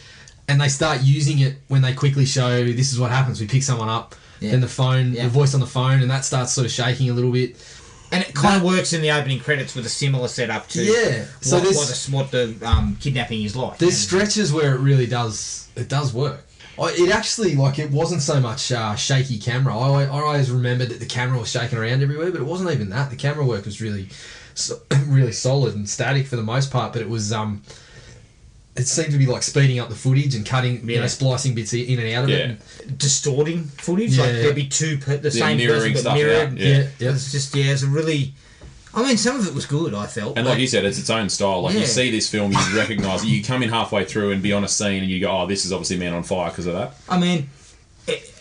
and they start using it when they quickly show this is what happens. We pick someone up, then the phone, the voice on the phone, and that starts sort of shaking a little bit. And it kind of works in the opening credits with a similar setup to what the kidnapping is like. There's stretches where it really does work. It actually, like, it wasn't so much shaky camera. I always remembered that the camera was shaking around everywhere, but it wasn't even that. The camera work was really solid and static for the most part, but it was... it seemed to be like speeding up the footage and cutting, splicing bits in and out of it. And distorting footage. Like there'd be the same mirroring person, but stuff mirrored. out. It's just, it's a really... I mean, some of it was good, I felt. And like you said, it's its own style. Like, you see this film, you recognise it. You come in halfway through and be on a scene and you go, oh, this is obviously Man on Fire because of that. I mean,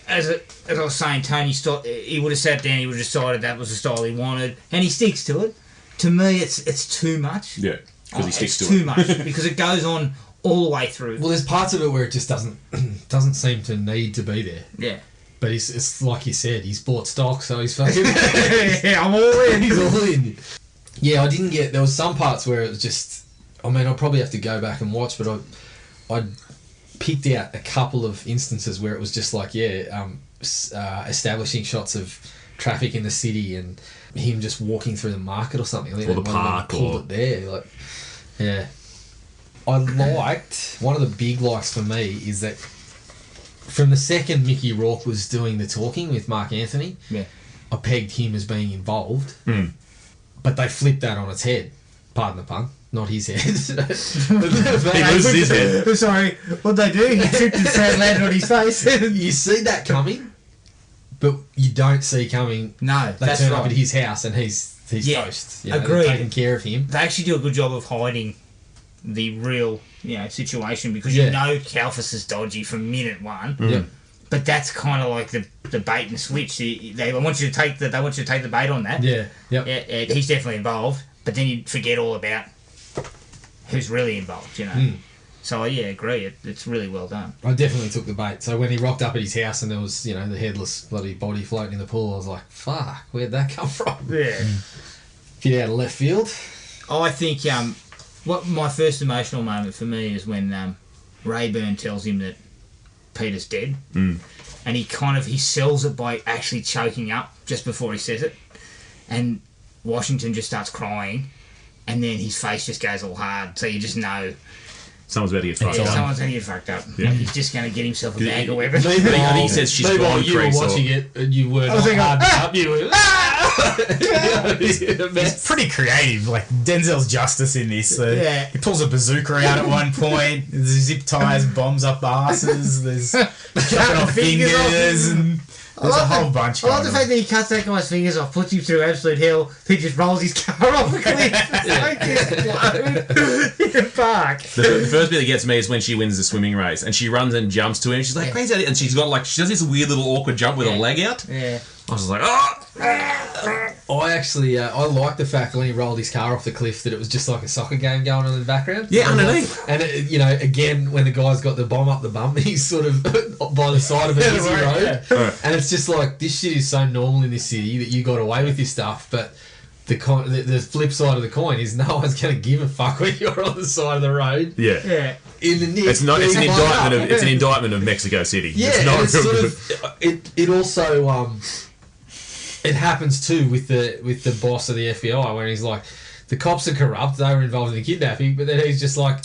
as I was saying, Tony, he would have sat down, he would have decided that was the style he wanted, and he sticks to it. To me, it's too much. Yeah. Because he sticks to it. It's too much because it goes on all the way through. Well, there's parts of it where it just doesn't seem to need to be there. Yeah. But it's like you said, he's bought stock, so he's fucking... I'm all in. He's all in. Yeah, I didn't get... There was some parts where it was just... I mean, I'll probably have to go back and watch, but I picked out a couple of instances where it was just like, establishing shots of traffic in the city and him just walking through the market or something. Or the park. Pulled it there. Like, yeah. I liked... One of the big likes for me is that from the second Mickey Rourke was doing the talking with Mark Anthony, I pegged him as being involved. But they flipped that on its head. Pardon the pun. Not his head. He loses his head. Sorry, what'd they do? He tripped and landed on his face. You see that coming, but you don't see coming. No, they turn up at his house and he's toast. Agreed. Taking care of him. They actually do a good job of hiding the real, situation because you know Kalfas is dodgy from minute one. Yeah. But that's kind of like the bait and switch. They want you to take the bait on that. Yeah. Yep. He's definitely involved, but then you forget all about who's really involved. So agree. It's really well done. I definitely took the bait. So when he rocked up at his house and there was the headless bloody body floating in the pool, I was like, fuck, where'd that come from? Yeah. Get out of left field. I think what my first emotional moment for me is when Rayburn tells him that Peter's dead, and he sells it by actually choking up just before he says it, and Washington just starts crying, and then his face just goes all hard, so you just know someone's about to get fucked up. Someone's going to get fucked up. Yeah. He's just going to get himself a bag of weapons. I think he says she's gone, you were watching it and you were not hard up. You were... It's pretty creative. Like, Denzel's justice in this. He pulls a bazooka out at one point. There's zip ties, bombs up asses. There's chopping off fingers. And there's a whole bunch. I like the fact that he cuts that guy's fingers off, puts him through absolute hell, he just rolls his car off a cliff. In the park. The first bit that gets me is when she wins the swimming race and she runs and jumps to him. She's like, Granddaddy, and she's got she does this weird little awkward jump with a leg out. Yeah. I was just like, oh! I actually, I like the fact when he rolled his car off the cliff that it was just like a soccer game going on in the background. Yeah, underneath. And, again, when the guy's got the bomb up the bum, he's sort of by the side of a busy road. Yeah. And it's just like, this shit is so normal in this city that you got away with this stuff, but the flip side of the coin is no one's going to give a fuck when you're on the side of the road. Yeah. Yeah. In the nick, it's an indictment of Mexico City. Yeah, it's it also it happens too with the boss of the FBI where he's like, the cops are corrupt, they were involved in the kidnapping, but then he's just like,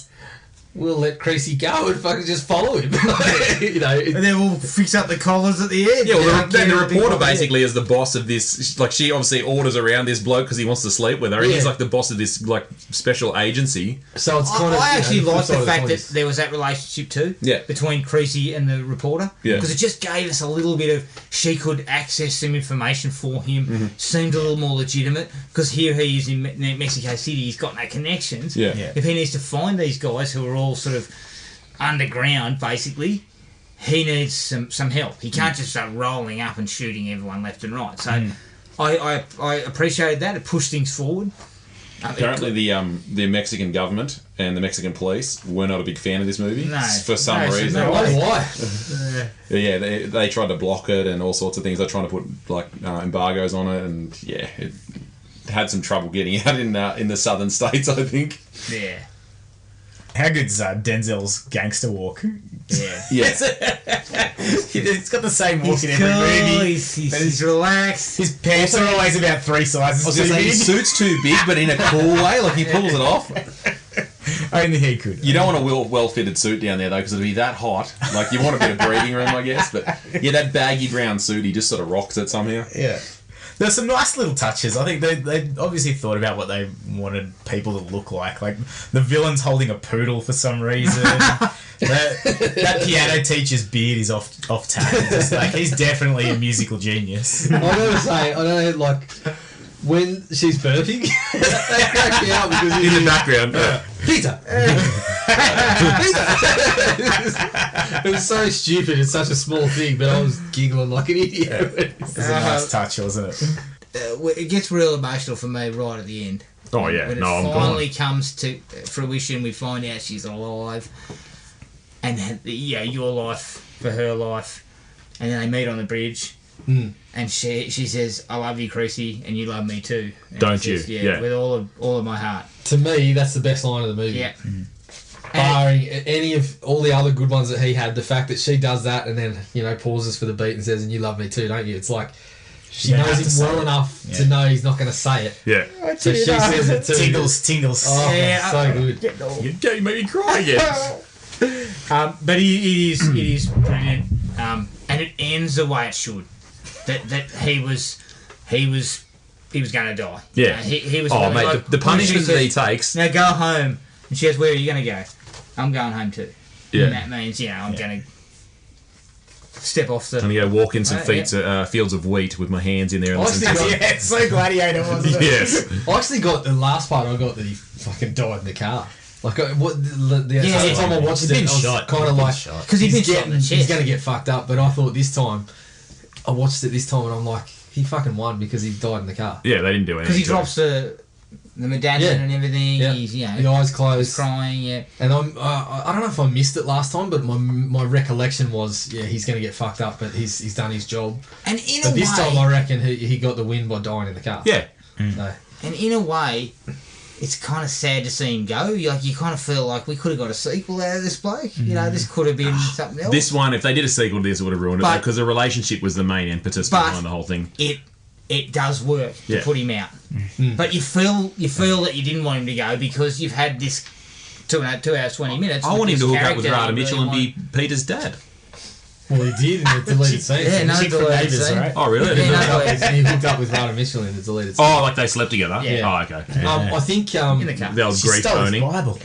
we'll let Creasy go and fucking just follow him. And then we'll fix up the collars at the end. Yeah, well, the reporter basically is the boss of this. Like, she obviously orders around this bloke because he wants to sleep with her, and he's like the boss of this special agency. So it's kind of. I actually like the fact that there was that relationship too. Yeah. Between Creasy and the reporter. Yeah. Because it just gave us a little bit of she could access some information for him. Seemed a little more legitimate because here he is in Mexico City. He's got no connections. Yeah. If he needs to find these guys who are all sort of underground, basically, he needs some help. He can't just start rolling up and shooting everyone left and right. So I appreciated that. It pushed things forward. Apparently, the Mexican government and the Mexican police were not a big fan of this movie for some reason. No, Why? Yeah, they tried to block it and all sorts of things. They're trying to put embargoes on it, and yeah, it had some trouble getting out in the southern states, I think. Yeah. How good's Denzel's gangster walk? Yeah. It's got the same walk in every movie. He's relaxed. His pants are always about 3 sizes too big. His suit's too big, but in a cool way. Like, he pulls it off. Only he could. You don't want a well-fitted suit down there, though, because it'll be that hot. Like, you want a bit of breathing room, I guess. But, yeah, that baggy brown suit, he just sort of rocks it somehow. Yeah. There's some nice little touches. I think they obviously thought about what they wanted people to look like. Like, the villain's holding a poodle for some reason. that piano teacher's beard is off tap. Just like, he's definitely a musical genius. I gotta say, I don't know, like, when she's burping, that cracked me up because In the background. Peter! It was so stupid. It's such a small thing, but I was giggling like an idiot. It's a nice touch, wasn't it? It gets real emotional for me right at the end. Oh, yeah. When No, it I'm finally comes to fruition, we find out she's alive. And then, your life for her life. And then they meet on the bridge. And she says, "I love you, Creasy, and you love me too." And Don't he says, you? Yeah, Yeah. with all of my heart. To me, that's the best line of the movie. Yeah. Barring any of all the other good ones that he had, the fact that she does that and then, pauses for the beat and says, "And you love me too, don't you?" It's like she You don't have knows to him well say it. enough to know he's not going to say it. Yeah. So she says it too. Tingles. Oh, Yeah, so good. You made me cry again. But it is brilliant, and it ends the way it should. That he was going to die. Yeah. He was. Oh, gonna, mate, like, the punishment she that he says, takes. "Now go home." And she says, "Where are you going to go?" "I'm going home too." Yeah. And that means I'm going to step off the. I'm going to go walk in some Right, fields of wheat with my hands in there. And I listen think to Yeah, it's so gladiator, wasn't it? Yes. I actually got the last part. I got that he fucking died in the car. Like what the Yeah, time I watched he's it, been I was shot. kind of He's been like shot. Because he's been shot in the he's chest. going to get fucked up. But I thought this time, I watched it this time and I'm like, he fucking won because he died in the car. Yeah, they didn't do anything. Because he to him. drops the medallion Yeah. and everything. Yeah. He's The eyes closed. crying. Yeah. And I don't know if I missed it last time, but my recollection was, he's going to get fucked up, but he's done his job. And in But a this way, time I reckon he got the win by dying in the car. Yeah. So, and in a way, it's kind of sad to see him go. You kind of feel like we could have got a sequel out of this bloke. This could have been something else. This one, if they did a sequel to this, it would have ruined it But- because the relationship was the main impetus But- behind the whole thing. It does work Yeah. to put him out, but you feel that you didn't want him to go because you've had this 2 hours 20 minutes. I want him to hook up with character Rada you Mitchell really and be Peter's dad. well, he did in the deleted scene. Yeah, no Chick from deleted Neighbours, scene. right? Oh, really? Yeah, no deleted scene. He hooked up with Rada Mitchell in the deleted scene. Oh, like they slept together? Yeah. Oh, okay. I think in the car. The old She grief stole his boning. Bible.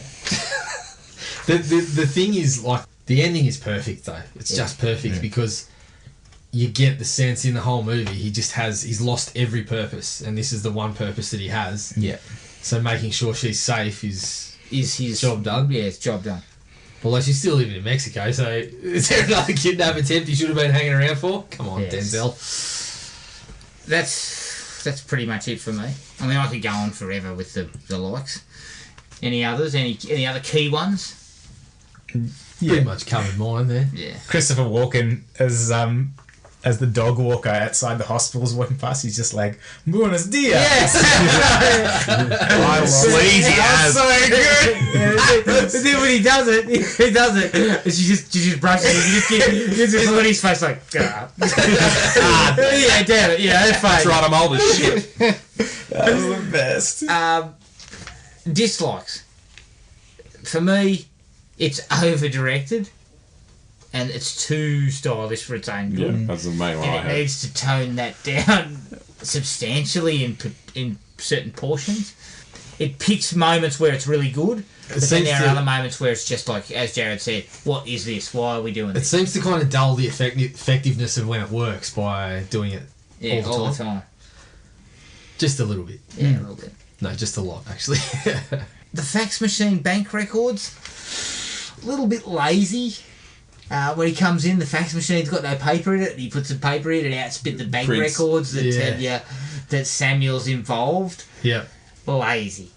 the thing is, like, the ending is perfect though. It's just perfect because you get the sense in the whole movie he's lost every purpose, and this is the one purpose that he has. Yeah, So making sure she's safe is his job done. Yeah, it's job done. Although she's still living in Mexico, so is there another kidnap attempt he should have been hanging around for? Come on, Yes. Denzel. That's pretty much it for me. I mean, I could go on forever with the likes. Any others? Any other key ones? Pretty much covered mine there. Yeah. Christopher Walken as the dog walker outside the hospital's walking past, he's just like, "Buenos dias." Yes. Sleazy as. So good. But then when he does it, and she just brushes it. You just look at his face like, yeah, damn it, that's fine. Tried him old as shit. That was the best. Dislikes. For me, it's over-directed, and it's too stylish for its own good. Yeah, that's the main one I And it had. needs to tone that down substantially in certain portions. It picks moments where it's really good, but then seems there to- are other moments where it's just like, as Jared said, what is this? Why are we doing It this? seems to kind of dull the effectiveness of when it works by doing it Yeah, all the all time. the time. Just a little bit. Yeah, a little bit. No, just a lot, actually. The fax machine bank records, a little bit lazy. When he comes in, the fax machine's got no paper in it. He puts some paper in it and outspit the bank Prints. records that Yeah. tell you that Samuel's involved. Yeah. Lazy.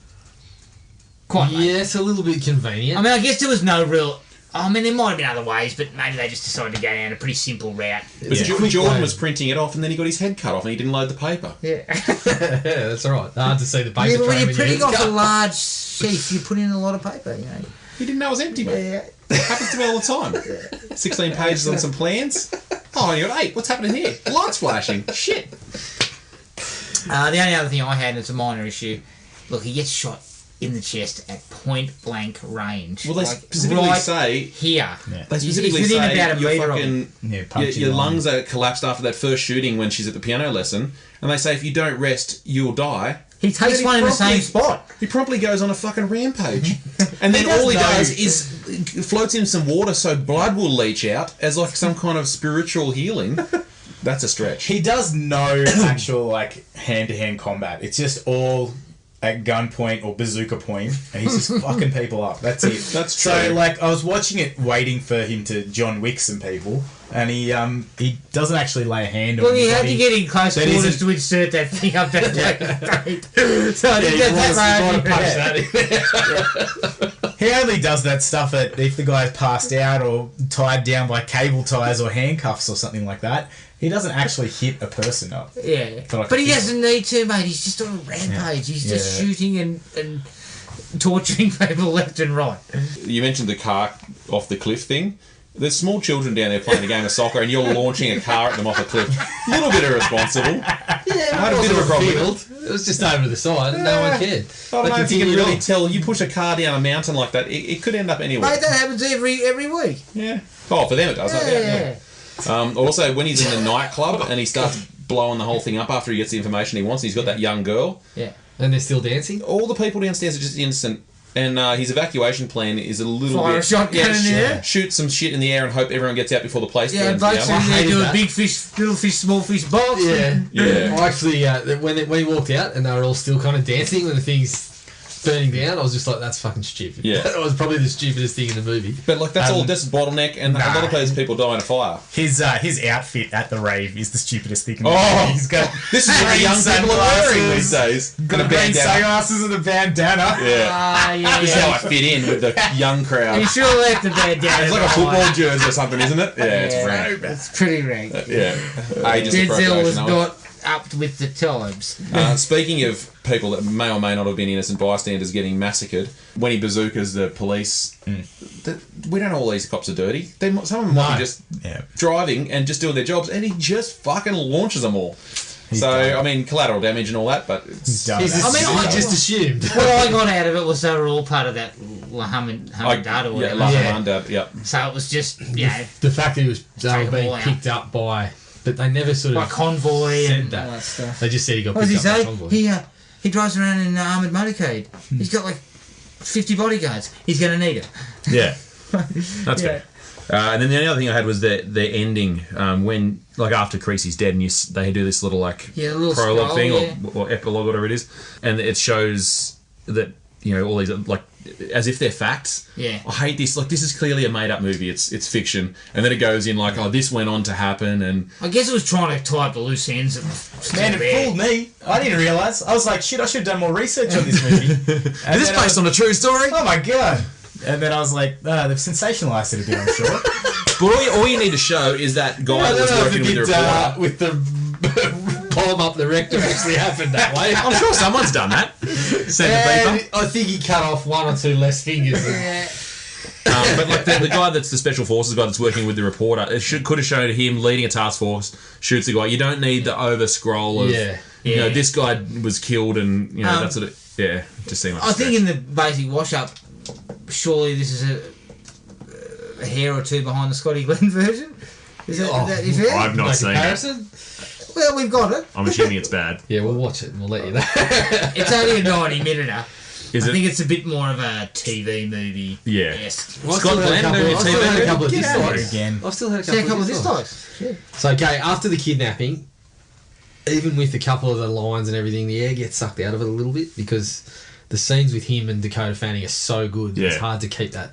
Quite late. Yeah, it's a little bit convenient. I mean, I guess there was no real... I mean, there might have been other ways, but maybe they just decided to go down a pretty simple route. Jordan was printing it off, and then he got his head cut off, and he didn't load the paper. Yeah. Yeah, that's all right. Hard to see the paper. Yeah, but when trail you're printing your head's off a cut. large sheet, you put in a lot of paper, you know. He didn't know it was empty, mate. Yeah. Happens to me all the time. 16 pages on some plans. Oh, you got 8. What's happening here? Lights flashing. Shit. The only other thing I had, and it's a minor issue, look, he gets shot in the chest at point blank range. Well, they specifically say here. They He's specifically within say about a your metre of fucking your lungs are collapsed after that first shooting when she's at the piano lesson, and they say if you don't rest, you'll die. He takes one in the same spot. He promptly goes on a fucking rampage, and then all he does is floats in some water so blood will leach out as like some kind of spiritual healing. That's a stretch. He does no actual like hand-to-hand combat. It's just all at gunpoint or bazooka point, and he's just fucking people up. That's it. That's true. So, like, I was watching it, waiting for him to John Wick some people, and he doesn't actually lay a hand on Well, you anybody. had to get in close That quarters isn't- to insert that thing up that throat. So I think Yeah, that's that. He only does that stuff if the guy's passed out or tied down by cable ties or handcuffs or something like that. He doesn't actually hit a person up. Yeah. But But he doesn't need to, mate. He's just on a rampage. He's just shooting and torturing people left and right. You mentioned the car off the cliff thing. There's small children down there playing a game of soccer, and you're launching a car at them off a cliff. A little bit irresponsible. Yeah, I had a bit of a problem with field. It was just over the side. No one cared. I don't know if you can continued really on. tell. You push a car down a mountain like that, it could end up anywhere. Mate, that happens every week. Yeah. Oh, for them it does. Yeah. Also, when he's in the nightclub and he starts blowing the whole thing up after he gets the information he wants, he's got that young girl. Yeah. And they're still dancing? All the people downstairs are just innocent. And his evacuation plan is a little Fire bit... a shotgun in the air? Shoot some shit in the air and hope everyone gets out before the place Yeah, burns blokes down. in there hated do a that. big fish, little fish, small fish box. Yeah. Yeah. I actually, when he walked out and they were all still kind of dancing when the thing's burning down, I was just like, that's fucking stupid. Yeah. That was probably the stupidest thing in the movie. But like that's all just bottleneck, and a lot of those people die in a fire. His outfit at the rave is the stupidest thing in the Oh! movie. He's got This is what the young people are wearing these days. Got a green bandana. sunglasses and a bandana. Yeah. Ah, yeah. This is how I fit in with the young crowd. You should have left the bed down. It's like a football jersey or something, isn't it? Yeah, it's Yeah, rank. it's pretty rank. Yeah. Ages Denzel was appropriation, I not up with the times. Speaking of people that may or may not have been innocent bystanders getting massacred, when he bazookas the police, we don't know all these cops are dirty. Some of them might be just driving and just doing their jobs, and he just fucking launches them all. I mean, collateral damage and all that, but it's... done. I just assumed. What I got out of it was they were all part of that Lahamandad or whatever. Lahamandad, yeah. So it was just, you know, The fact that they Take were 'em being all out. picked up by... But they never sort by of convoy said and that. all that stuff. They just said he got What does picked he up by say? convoy. He drives around in an armoured motorcade. He's got like 50 bodyguards. He's going to need it. Yeah, that's fair. And then the only other thing I had was the ending when, like, after Creasy's dead, and they do this little like Yeah, a little prologue scroll, thing yeah. or epilogue, whatever it is, and it shows that, you know, all these, like, as if they're facts. Yeah. I hate this. Like, this is clearly a made-up movie. It's fiction, and then it goes in like, oh, this went on to happen, and I guess it was trying to tie up the loose ends. Man, it fooled me. I didn't realise. I was like, shit, I should have done more research on this movie. is this based on a true story? Oh my god. And then I was like, they've sensationalised it a bit, I'm sure. But all you need to show is that guy that was working with the reporter. with the palm up the rectum actually happened that way. I'm sure someone's done that. Send the And beeper. I think he cut off one or two less fingers. But like the guy that's the special forces guy that's working with the reporter, could have shown him leading a task force, shoots the guy. You don't need the over scroll of, you know, this guy was killed, and you know that sort of just seemed like. I think in the basic wash-up, surely this is a hair or two behind the Scotty Glenn version. Is that is fair? I've not seen it. comparison? Well, we've got it. I'm assuming it's bad. Yeah, we'll watch it and we'll let you know. It's only a 90-minute. Is I it? think it's a bit more of a TV movie. Yeah. Yes. Well, Scott Glenn doing your I've still had a TV couple of Get out of here dislikes. again. I've still had See a couple of dislikes. Yeah. So, okay, after the kidnapping, even with a couple of the lines and everything, the air gets sucked out of it a little bit because the scenes with him and Dakota Fanning are so good. Yeah. It's hard to keep that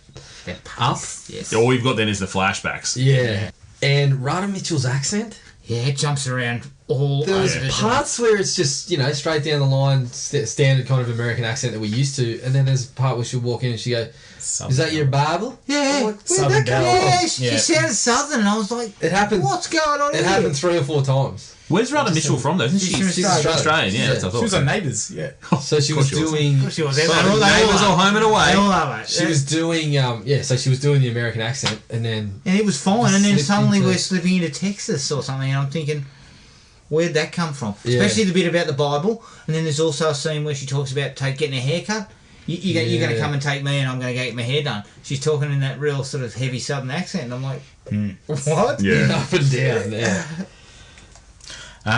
up. Yes. All we've got then is the flashbacks. Yeah. And Rada Mitchell's accent. Yeah, it jumps around all There was over the parts where it's just, straight down the line, standard kind of American accent that we're used to, and then there's a part where she'll walk in and she go, "Is that your Bible?" Yeah. I'm like, where'd Southern that come Belle. from? She sounded southern, and I was like, It happened. what's going on It here? happened 3 or 4 times. Where's Rhoda Mitchell from, though? Isn't She's she? from Australia. Australian, yeah. That's what I She thought. was on Neighbours, yeah. So she was doing. She was So Neighbours or Home and Away. They all are, mate. She was doing. So she was doing the American accent, and then. And it was fine, and then Slipped suddenly into- we're slipping into Texas or something, and I'm thinking, where'd that come from? Yeah. Especially the bit about the Bible, and then there's also a scene where she talks about getting a haircut. You're going to come and take me, and I'm going to go get my hair done. She's talking in that real sort of heavy southern accent, and I'm like, what? Yeah. Up and down, yeah.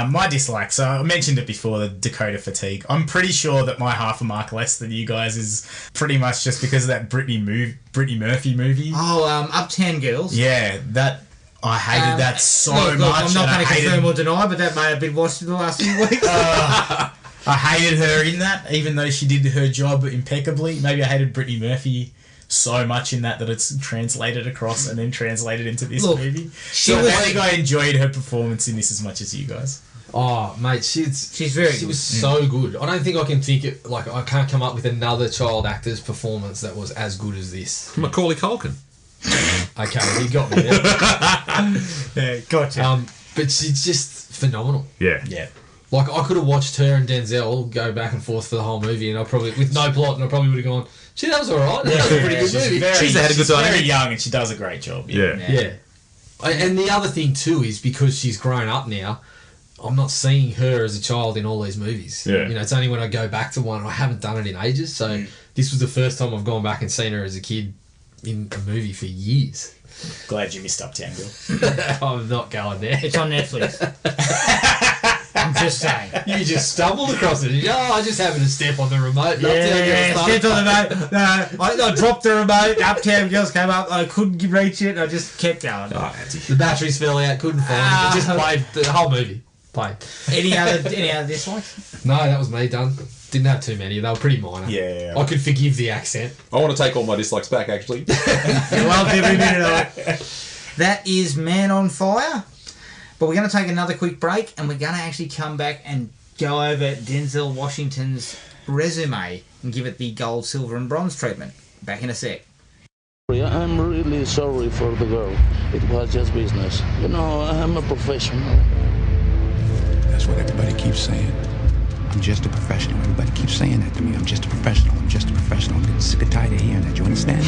My dislike, so I mentioned it before, the Dakota fatigue. I'm pretty sure that my half a mark less than you guys is pretty much just because of that Brittany Murphy movie. Oh, Uptown Girls. Yeah, that I hated that so look, much. I'm not and going to I confirm hated, or deny, but that may have been watched in the last few weeks. I hated her in that, even though she did her job impeccably. Maybe I hated Brittany Murphy so much in that it's translated across and then translated into this movie. So I think I enjoyed her performance in this as much as you guys. Oh, mate, she was so good. I don't think I can I can't come up with another child actor's performance that was as good as this. Macaulay Culkin. Okay, he got me there. Yeah, gotcha. But she's just phenomenal. Yeah. Yeah. Like, I could have watched her and Denzel go back and forth for the whole movie, and I probably, with no plot, and I probably would have gone, "Gee, that was alright. That was a pretty good movie." She's had a good time. Very young and she does a great job. Yeah. And the other thing too is because she's grown up now, I'm not seeing her as a child in all these movies. Yeah. It's only when I go back to one. I haven't done it in ages, so this was the first time I've gone back and seen her as a kid in a movie for years. Glad you missed Uptown Girl. I'm not going there. It's on Netflix. I'm just saying. You just stumbled across it. I just happened to step on the remote. Stepped on the remote. I dropped the remote. Uptown Girls came up. I couldn't reach it. I just kept going. The batteries fell out. Couldn't find it. Just played the whole movie. Played. Any other dislikes? No, that was me done. Didn't have too many. They were pretty minor. Yeah. I could forgive the accent. I want to take all my dislikes back, actually. I loved every minute of it. That is Man on Fire. But we're going to take another quick break, and we're going to actually come back and go over Denzel Washington's resume and give it the gold, silver, and bronze treatment. Back in a sec. I'm really sorry for the girl. It was just business. I'm a professional. That's what everybody keeps saying. I'm just a professional. Everybody keeps saying that to me. I'm just a professional. I'm just a professional. I'm getting sick and tired of hearing that. You understand?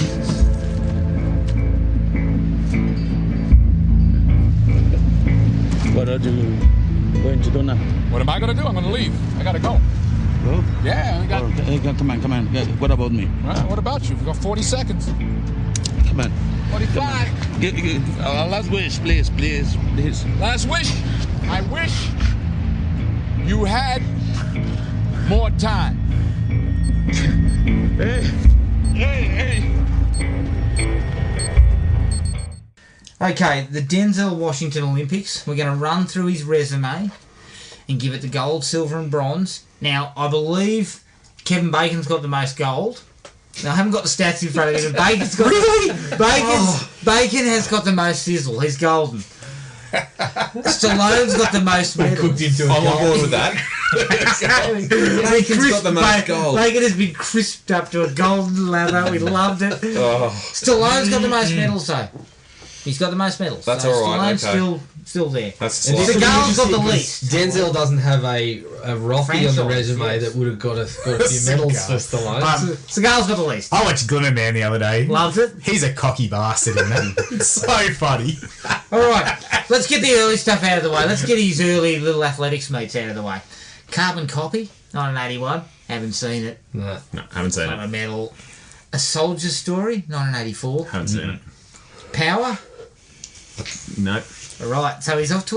What are you going to do now? What am I going to do? I'm going to leave. I got to go. Go? Yeah, I got... Hey, come on. Yeah, what about me? What about you? We've got 40 seconds. Come on. 45. Last wish, please. Last wish. I wish you had more time. Hey. Okay, the Denzel Washington Olympics. We're going to run through his resume and give it the gold, silver, and bronze. Now, I believe Kevin Bacon's got the most gold. Now, I haven't got the stats in front of me, but Bacon's got... Bacon has got the most sizzle. He's golden. Stallone's got the most medals. Cooked into a I'm on board with that. Bacon's got the most gold. Bacon has been crisped up to a golden lather. We loved it. Stallone's got the most medals, though. He's got the most medals. That's all right, Stallone's okay. still there. That's And slight. this is Seagal's got the interesting least. 'cause Denzel doesn't have a Rocky on the Franchise, resume yes. that would have got a few medals for Stallone. Seagal's got the least. I watched Glimmer Man the other day. Loves it. He's a cocky bastard in that. It's so funny. All right, let's get the early stuff out of the way. Let's get his early little athletics meets out of the way. Carbon Copy, 1981. Haven't seen it. No. No, haven't seen Not a it. medal. A Soldier's Story, 1984. Haven't seen it. Power. No. All right, so he's not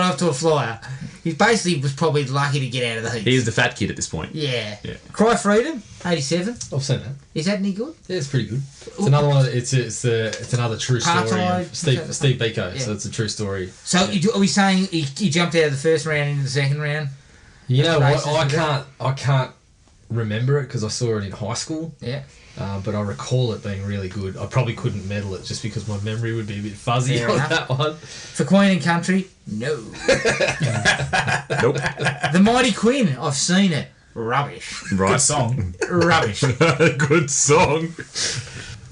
off to a flyer. He basically was probably lucky to get out of the heat. He is the fat kid at this point. Yeah. Yeah. Cry Freedom, 87. I've seen that. Is that any good? Yeah, it's pretty good. It's another one. It's another true story. Apartheid. Of Steve Biko. Yeah. So it's a true story. So are we saying he jumped out of the first round into the second round? You know what? Racism, I can't remember it because I saw it in high school. Yeah. But I recall it being really good. I probably couldn't medal it just because my memory would be a bit fuzzy Fair on enough. that one. For Queen and Country, no. Nope. The Mighty Quinn, I've seen it. Rubbish. Right. Good song. Rubbish. Good song.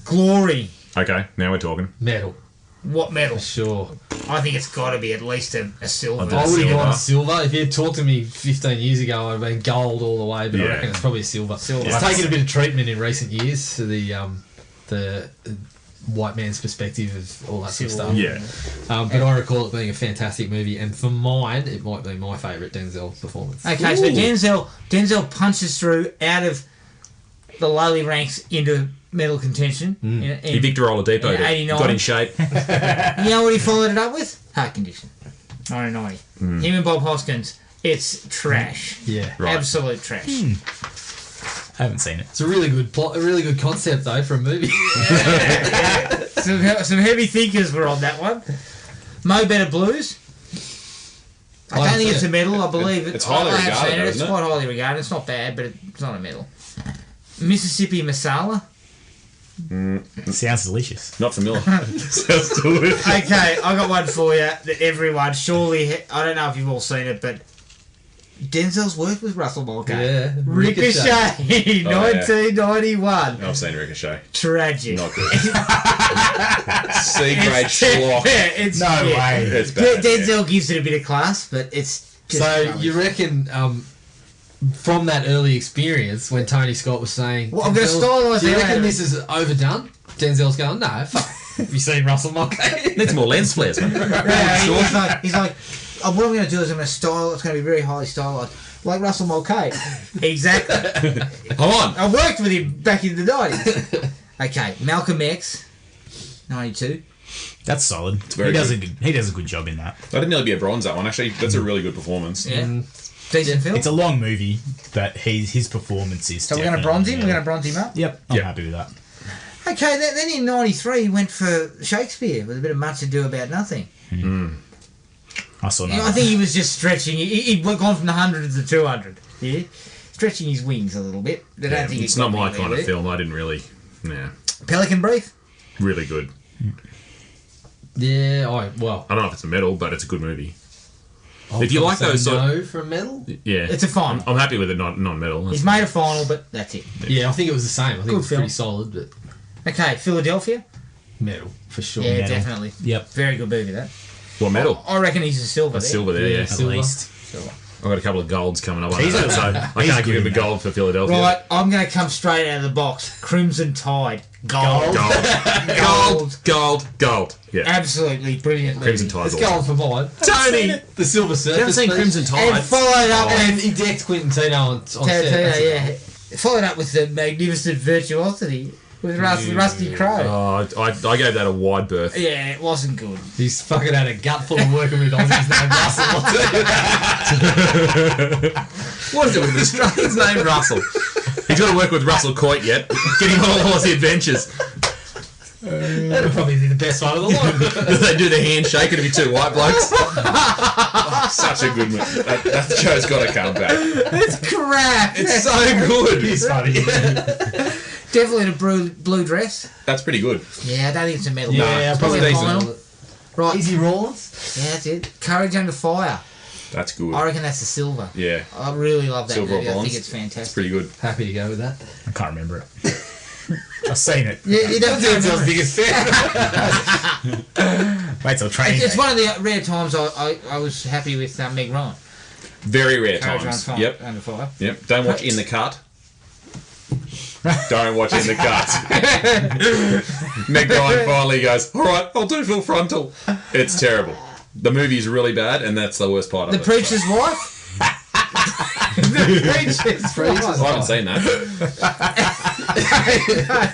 Glory. Okay, now we're talking. Medal, What medal? sure. I think it's got to be at least a silver. I I would have Silver. gone silver. If you had talked to me 15 years ago, I'd have been gold all the way, but I Yeah. reckon it's probably a silver. Silver. It's taken a bit of treatment in recent years to the white man's perspective of all that sort of stuff. Yeah. But I recall it being a fantastic movie, and for mine, it might be my favourite Denzel performance. Okay, so Denzel punches through out of the lowly ranks into medal contention. He Victor Oladipo in 89. got in shape. You know what he followed it up with? Heart condition. 1990. Him and Bob Hoskins. It's trash. Yeah, Right. Absolute trash. I haven't seen it. it's a really good plot, a really good concept though for a movie. Some heavy thinkers were on that one. Mo Better Blues. I don't think it's a medal. I believe It's highly I have regarded, seen it. It's isn't it? quite highly regarded. It's not bad, but it's not a medal. Mississippi Masala. Sounds delicious. Not familiar. Sounds delicious. Okay, I got one for you that everyone surely. I don't know if you've all seen it, but Denzel's worked with Russell Mulcahy. Yeah, Ricochet, 1991. I've seen Ricochet. Tragic. Not good. C-grade schlock. It's No way. It's bad. Denzel gives it a bit of class, but it's just So rubbish. you reckon from that early experience when Tony Scott was saying, Well, I'm gonna Denzel- stylise do you it reckon later. this is overdone? Denzel's going, no, fuck. Have you seen Russell Mulcahy? Needs more lens flares, man. Yeah, he's like, oh, what I'm going to do is I'm going to style. It's going to be very highly stylized, like Russell Mulcahy. Exactly. Hold on. I worked with him back in the 90s. Okay, Malcolm X, 92. That's solid. very He does good. he does a good job in that. That didn't nearly be a bronze, that one. Actually, that's a really good performance. Yeah. Decent film. It's a long movie, but his performance is. So we're going to bronze him. We're going to bronze him up. Yep, I'm Yep. happy with that. Okay, then in 93 he went for Shakespeare with a bit of Much Ado About Nothing. I saw Yeah, that. I think he was just stretching. He'd gone from the 100 to the 200. Yeah, stretching his wings a little bit. I don't think It's it not got my anywhere kind with of it. film. I didn't really. Yeah. Pelican Brief. Really good. Yeah, I don't know if it's a medal, but it's a good movie. I'll If you like probably those say sort- no for a medal. Yeah. It's a final. I'm happy with it, non-medal. He's made a final, but that's it. Yeah, I think it was the same. I think Good it was film. pretty solid, but Okay, Philadelphia. medal for sure. Yeah, medal. definitely. Yep, Very good movie, that. What medal? I reckon he's a silver. A there. silver there, yeah. at Silver. least. I've got a couple of golds coming up on He's that, a- so I he's can't give good him a in that. gold for Philadelphia. Right, I'm going to come straight out of the box. Crimson Tide. Gold. Gold. Yeah. Absolutely brilliant movie. Crimson Tide's Let's go awesome. on for mine. Tony! The Silver You Surfer. haven't seen speech. Crimson Tide? And followed up And with he decked Quentin Tino on set. Tarantino, That's yeah. it. Followed up with the magnificent virtuosity with Rusty Crowe. Oh, I gave that a wide berth. Yeah, it wasn't good. He's fucking had a gut full of working with Aussies named Russell. I'll tell you that. What is it with the Australian's name Russell? He's got to work with Russell Coit yet. Get him on all the adventures. That'd probably be the best one of the lot. They do the handshake and it'd be two white blokes. Such a good movie. That show's got to come back. It's crap. It's so good. He's funny. Definitely in a blue dress. That's pretty good. Yeah, I don't think it's a medal. Yeah, It's probably a decent. final. Right. Easy Rawlins. Yeah, that's it. Courage Under Fire. That's good. I reckon that's a silver. Yeah. I really love that Silver or movie. I bronze? think it's fantastic. It's pretty good. Happy to go with that. I can't remember it. I've seen it. Yeah, you don't Denzel's remember. biggest fan. Wait till training. It's day. one of the rare times I was happy with Meg Ryan. Very rare Courage times. Under Fire. Yep. Don't watch In the Cut. Don't watch In the Cut. Meg Ryan finally goes, all right, I'll do full frontal. It's terrible. The movie's really bad, and that's the worst part of The it. Preacher's Wife. The Preacher's I haven't seen that.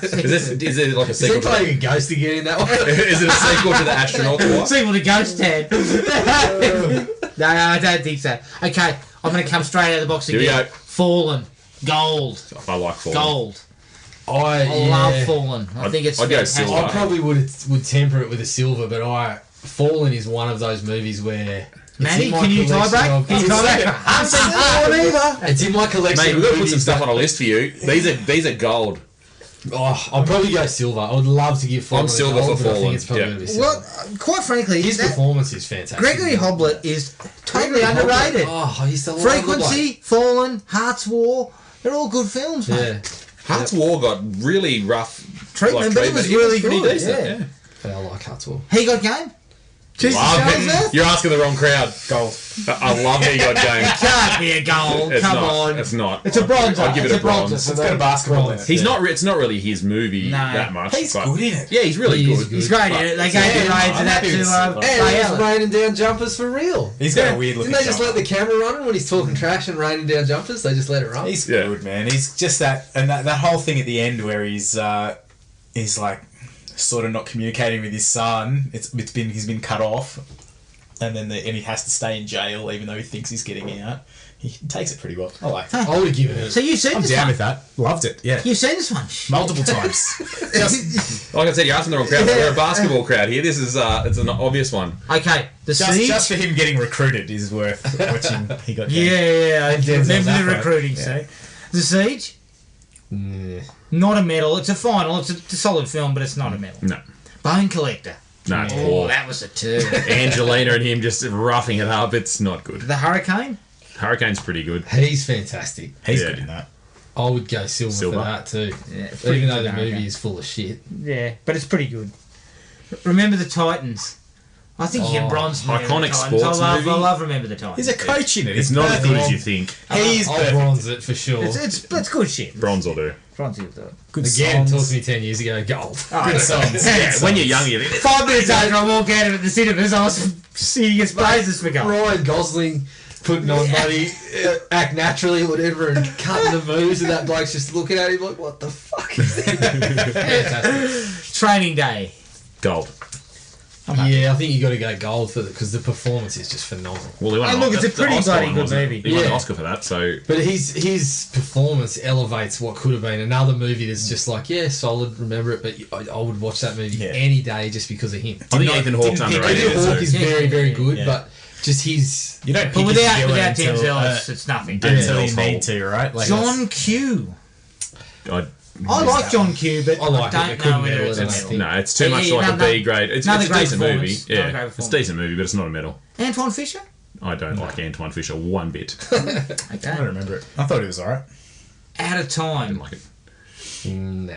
Is it like a Is he sequel? playing a ghost again in that one? Is it a sequel to the Astronaut's Wife? Sequel to Ghost Town. No, I don't think so. Okay, I'm going to come straight out of the box Here again. we go. Fallen. Gold. I like Fallen. Gold. I Love Fallen. I think it's I'd go fantastic. silver. I probably would temper it with a silver, but Fallen is one of those movies where Maddie, in my can you tie collection break? of- Can you tie break? I haven't seen Fallen either. It's in my collection. Mate, of we've got to put some movies stuff that- on a list for you. These are gold. Oh, I'll probably go silver. I would love to give Fallen. I'm silver gold, for but I think Fallen, it's probably yeah. going to be silver. Well, quite frankly, His that performance is fantastic. Gregory Hoblet is totally Gregory Hoblet. underrated. Oh, I used to love Frequency, Fallen, Heart's War, they're all good films, the bloke. mate. Yeah. Hearts War got really rough Treatment, but it was really pretty good. decent. Yeah. But I like Hearts War. He got game? Jesus Love it. Joseph? You're asking the wrong crowd. Gold. I love how you got game. Can't be a goal. It's Come not. on. It's not. It's a bronze. I'll give it It's a bronze. for It's got a me. basketball in it. He's not. It's not really his movie No. that much. He's but good in it. Yeah, he's really He good. is good. He's great in it. They gave the Yeah, raid to I'm that happy to with it. And Ray he's Allen. raining down jumpers for real. He's got a weird looking Didn't they just jumper. let the camera run when he's talking trash and raining down jumpers? They just let it run. He's Yeah. good, man. He's just that, and that whole thing at the end where he's like sort of not communicating with his son. He's been cut off, and then and he has to stay in jail even though he thinks he's getting out. He takes it pretty well. I like it. I would have given it. So you've seen I'm this down one? with that. Loved it. Yeah, You've seen this one? multiple times. Like I said, you're asking the wrong crowd. We're a basketball crowd here. This is it's an obvious one. Okay, the Siege. Just for him getting recruited is worth watching. He got Yeah, I Denzel's remember the afro. recruiting Yeah. scene. The Siege, Yeah. not a medal. It's a final. It's a solid film, but it's not a medal. No, Bone Collector. no, it's Oh, poor. that was a turd. Angelina and him just roughing it up. It's not good. The Hurricane. Hurricane's pretty good. He's fantastic. He's Yeah. good in that. I would go silver Silver. for that too. Yeah, it's pretty Even though good, the movie Hurricane. is full of shit. Yeah, but it's pretty good. Remember the Titans. I think you Oh, can bronze Remember the iconic Titans. sports I movie. love Remember the Titans. He's a coach in it. It's He's not as good as perfect. you think. He's I'll perfect. bronze it for sure. It's good shit. Bronze will do. Bronze will do it. Good Again, songs. talk to me 10 years ago, gold. Good songs. Yeah, when you're young, you think. 5 minutes after I walk out of the cinemas, I was singing his praises for gold. Ryan Gosling putting on buddy, act naturally, whatever, and cutting the moves, and that bloke's just looking at him like, what the fuck is this? Fantastic. Training Day. Gold. Yeah, I think you got to go gold for it because the performance is just phenomenal. Well, he won Oh, an look, it's a the pretty Oscar bloody one, good wasn't it? movie. He won an Yeah. Oscar for that, so But his performance elevates what could have been another movie that's just like, yeah, solid, remember it, but I would watch that movie Yeah. any day just because of him. I think Ethan Hawke's didn't pick underrated. Ethan Hawke too. is very, very good, Yeah. but just his... You don't But pick his without villain until, Denzel, it's nothing. until you Denzel's need whole- to, right? Like John Q. I like John Q, but I like it. I They don't couldn't know whether medal it's it, a I medal. think. No, it's too much Yeah, like a another- B grade. It's another a great decent movie. performance. Another Yeah, great it's a performance. decent movie, but it's not a medal. Antoine Fisher? I don't like Antoine Fisher one bit. I Okay. don't remember it. I thought it was alright. Out of I didn't Time. like it. Nah.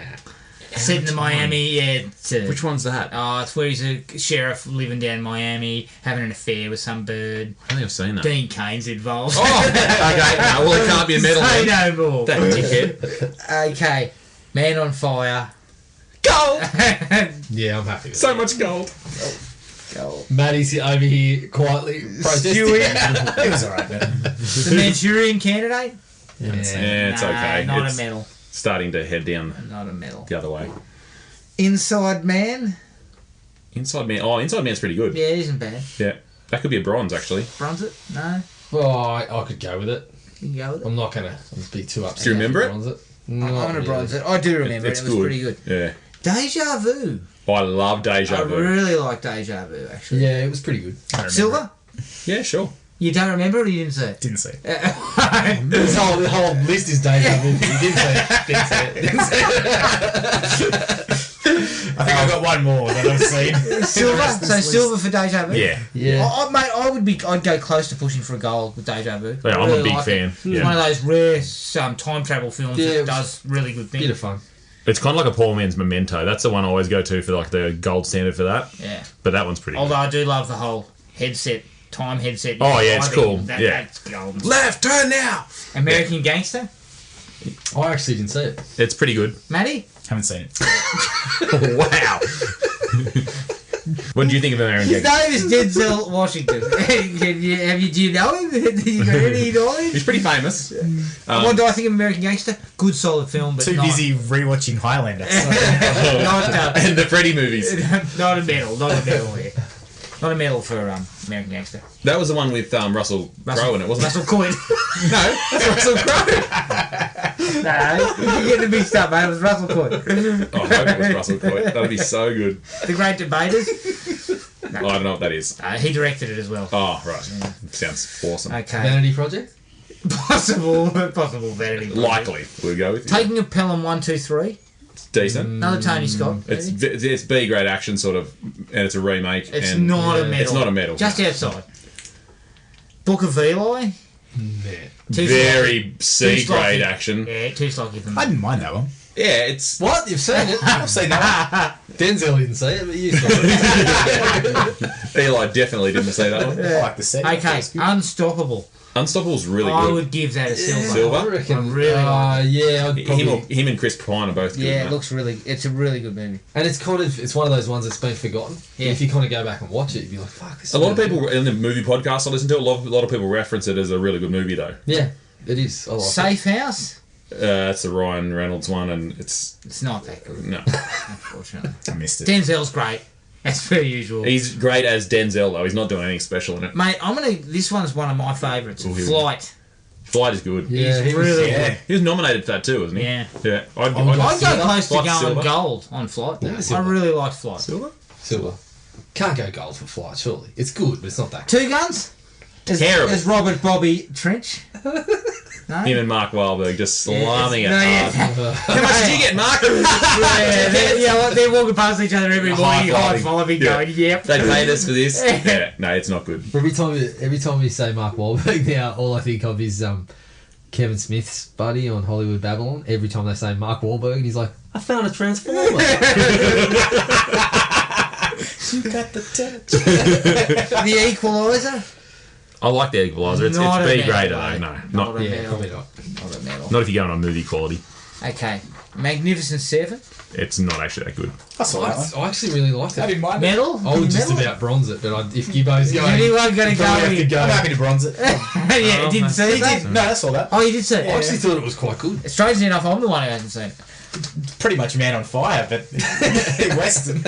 Set in the Miami, yeah. Which one's that? Oh, it's where he's a sheriff living down in Miami, having an affair with some bird. I don't think I've seen that. Dean Kane's involved. Oh, okay. No, well, it can't be a medal. Say then. no more. That dickhead. Okay. Man on Fire. Gold. Yeah, I'm happy with So it. much gold. Maddie's over here quietly protesting. It was alright, man. The Manchurian Candidate? Yeah, it's Nah, okay. Not It's a medal. starting to head down Not a medal. the other way. Inside Man? Inside Man. Oh, Inside Man's pretty good. Yeah, it isn't bad. Yeah. That could be a bronze, actually. Bronze it? No? Well, I could go with it. You can go with it. I'm not going to be too upset. Do you remember if it? bronze it. I'm Not going to really. bronze it. I do remember It's it. It was good. pretty good. Yeah. Deja Vu. Oh, I love Deja I Vu. really like Deja Vu, actually. Yeah, it was pretty good. Silver? Yeah, sure. You don't remember it or you didn't see it? Didn't see it. This whole list is deja vu. You didn't say it. Didn't say it. Didn't say it. I think I've got one more that I've seen. Silver? So silver for Deja Vu? Yeah. Yeah. Mate, I'd go close to pushing for a gold with Deja Vu. Yeah, I I'm a really big like fan. It. It's Yeah. one of those rare time travel films Yeah, it that was does really good things. Bit of fun. It's kind of like a poor man's Memento. That's the one I always go to for like the gold standard for that. Yeah. But that one's pretty Although good. I do love the whole time headset. Oh, yeah, it's cool. Yeah. That's gold. Left, turn now! American Gangster? I actually didn't see it. It's pretty good. Maddie? Haven't seen it. Wow. What do you think of American His Gangster? name is Denzel Washington. Do you know him? Do you got any knowledge? He's pretty famous. What do I think of American Gangster? Good, solid film, but Too not, busy rewatching Highlander. not, And the Freddy movies. not a medal. Not a medal here. Not a medal for American Gangster. That was the one with Russell Crowe in it, wasn't Russell Coin. it? No, that's Russell Crowe. No, you're getting mixed up, mate. It was Russell Coin. Oh, I hope it was Russell Crowe. That'd be so good. The Great Debaters. don't know what that is. He directed it as well. Oh, right. Sounds awesome. Okay. Vanity Project? Possible vanity. Likely, we'll go with you. Taking a Pelham 1, 2, 3. It's decent. Another Tony Scott. It's B grade action sort of, and it's a remake. It's and not a medal. It's not a medal. Just outside. Book of Eli. Very C grade action. Yeah, too sloppy for me. I didn't mind that one. Yeah, it's What? You've seen it? I've seen that Denzel didn't see it, but you saw it. Eli definitely didn't say that one. one. I like the set. Okay, Unstoppable. Unstoppable's really I good. would give that a silver. Silver? I reckon. I really like yeah, I'd probably... Him and Chris Pine are both good. Yeah, in it that. looks really. It's a really good movie. And it's kind of, it's one of those ones that's been forgotten. Yeah. If you kind of go back and watch it, you'd be like, fuck, this is A lot of really people good. in the movie podcast I listen to, a lot of people reference it as a really good movie though. Yeah, it is. I like it. Safe House. That's the Ryan Reynolds one, and It's not that good, no. unfortunately. I missed it. Denzel's great, as per usual. He's great as Denzel though. He's not doing anything special in it. Mate, this one's one of my favourites. Oh, here we Flight. Flight is good. Yeah, He's he was- really yeah. good. He was nominated for that too, wasn't he? Yeah. Yeah. I'd go Silver? close to Flight's going silver? gold on Flight. Yeah, I silver. really like Flight. Silver? Silver. Can't go gold for Flight, surely. It's good, but it's not that. Two Guns? Terrible. As Robert Bobby Trench? No? Him and Mark Wahlberg just slamming it No, yeah. hard. How much did you get, Mark? they're walking past each other every morning, High-fiving. high-fiving, Yeah. going, yep. They paid us for this. Yeah, no, it's not good. Every time we say Mark Wahlberg now, all I think of is Kevin Smith's buddy on Hollywood Babylon. Every time they say Mark Wahlberg, and he's like, I found a transformer. You got the touch. The Equalizer? I like the Equalizer. It's Not a B medal, grader mate. though. No, Not not a Yeah, medal. probably not. Not a medal. not if you're going on movie quality. Okay. Magnificent Seven? It's not actually that good. I saw that one. I actually really liked I it. didn't mind it. Medal? I would just Medal? about bronze it, but if Gibbo's Is going... anyone going to go? Probably have to go. I'm happy to bronze it. Yeah, didn't see that? No, I saw that. Oh, you did see it? I actually thought it was quite good. Strangely enough, I'm the one who hasn't seen it. Pretty much Man on Fire, but Western.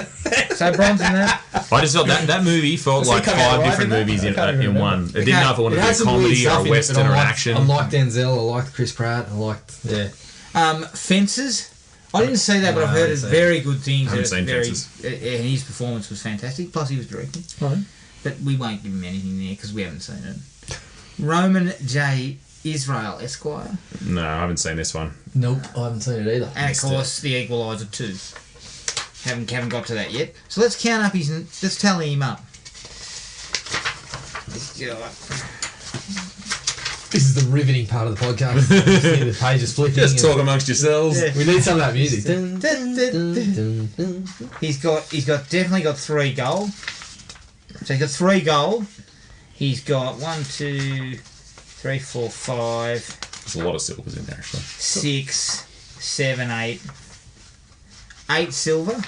So bronze in that. I just felt that movie felt Was he like coming out 5 right different in that? movies I in can't even one. It didn't know if it wanted It to be had a some weird comedy stuff or a in it, but western I or liked- action. I liked Denzel, I liked Chris Pratt, I liked... Yeah. Fences. I didn't see that, but No, I've I heard haven't it's seen very good things. I haven't It's seen very, Fences. and his performance was fantastic. Plus, he was directing. Right. But we won't give him anything there because we haven't seen it. Roman J. Israel Esquire, No, I haven't seen this one. Nope, I haven't seen it either. and of course The Equalizer 2. Haven't got to that yet. So let's count up his. Let's tally him up. This is the riveting part of the podcast. Just need the pages flipping. Just and- talk amongst yourselves. Yeah. We need some of that music. He's definitely got 3 gold. So he's got 3 gold. He's got 1, 2, 3, 4, 5, There's a lot of silvers in there, actually. 6, 7, 8. 8 silver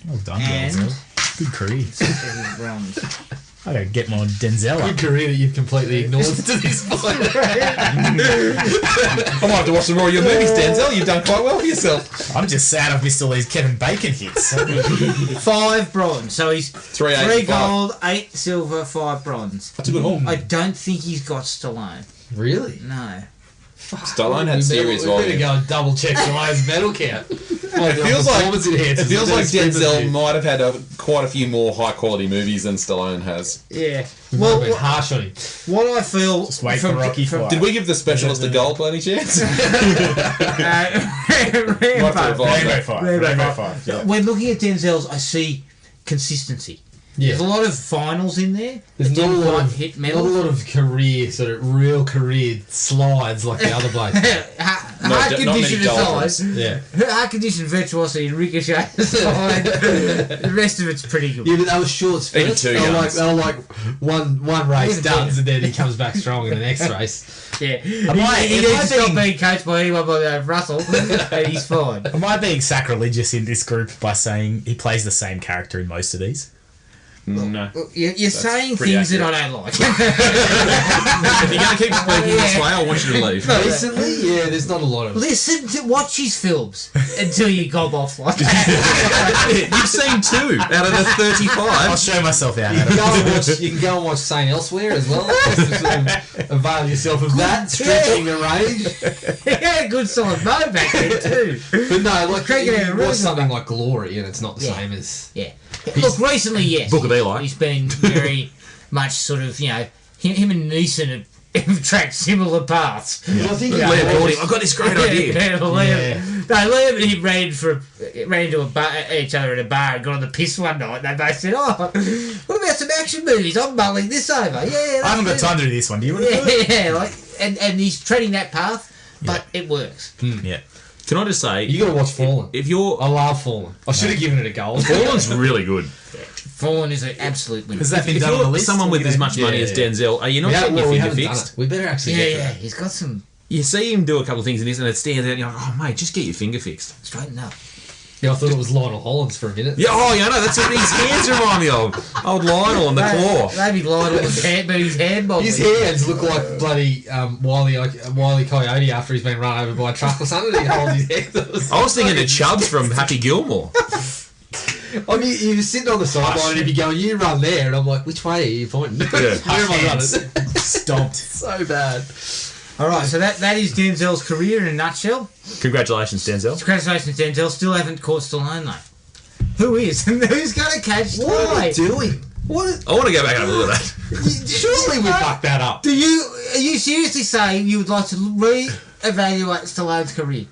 Well done, and Denzel. Good career. 7 bronze. I gotta get more Denzel Good up. career that you've completely ignored to this point. I might have to watch some more of your movies, Denzel. You've done quite well for yourself. I'm just sad I've missed all these Kevin Bacon hits. 5 bronze. So he's 3, 8, 3 5. gold, 8 silver, 5 bronze. That's a good haul. I don't think he's got Stallone. Really? No. Stallone had serious We better volume. go and double check Stallone's medal count. It feels like Denzel might have had quite a few more high quality movies than Stallone has. Yeah. Well, Well, harsh on him. what I feel Just wait for Rocky from Five. Did we give the specialist a goal by any chance? Rambo. Rambo. Rainbow Five. Rainbow Rainbow Five. Five. Yeah. When looking at Denzel's, I see consistency. Yeah. There's a lot of finals in there. There's that not a didn't lot quite of hit not a medals. lot of career slides like the other blokes. Heart not condition many aside, Yeah. heart condition, virtuosity, and ricochet aside, the rest of it's pretty good. Yeah, but they were short Even spurts. 2 They were yards. like one race Even done, two. and then he comes back strong in the next race. Yeah, he am I needs to stop being- being coached by anyone by Russell, and he's fine. Am I being sacrilegious in this group by saying he plays the same character in most of these? No. You're saying pretty things accurate. that I don't like. If you're going to keep speaking this way, I want you to leave. Recently, yeah, there's not a lot of. Listen to watch his films until you gob off like that. You've seen 2 out of the 35. I'll show myself out. You Adam. can go and watch Saint Elsewhere as well. Just to sort of avail yourself of that, stretching the range. He had a good solid bow back then too. But no, like Craig you it out watch really something like Glory, and it's not the Yeah. same as. Yeah. Look, recently, yes. Book of be like. He's been very much sort of, him and Neeson have tracked similar paths. Well, I think Liam called him, I've got this great idea. Liam and him ran into each other at a bar and got on the piss one night. They both said, "Oh, what about some action movies? I'm mulling this over." Yeah, I haven't got time to do this one. Do you want to do it? Yeah, and he's treading that path, but it works. Yeah. Can I just say, You got to watch Fallen. if you're I love Fallen. I should have given it a go. Fallen's really good. Fallen is an absolute winner. Has that been If done on the you're list? someone with as much money Yeah, as yeah. Denzel, are you not getting your we finger haven't done fixed? it. We better actually get to it. He's got some You see him do a couple of things in this, and it stands out. And you're like, oh mate, just get your finger fixed. straighten up. Yeah, I thought it was Lionel Hollins for a minute. Yeah, oh, yeah, no, that's what his hands remind me of. Old Lionel on the claw. Maybe Lionel was hand, but his hand bobbed. His hands look like bloody Wile E. Coyote after he's been run over by a truck or something. He holds his head. I was thinking of Chubbs from Happy Gilmore. I mean, he was sitting on the sideline and he'd be going, "You run there," and I'm like, "Which way are you pointing?" Yeah. Where am I running? Stomped. So bad. All right, so that is Denzel's career in a nutshell. Congratulations, Denzel. Congratulations, Denzel. Still haven't caught Stallone though. Who is? Who's going to catch What are we Stallone? doing? What? I want to go back and have a look at that. Surely we fucked that up. Are you seriously saying you would like to re-evaluate Stallone's career?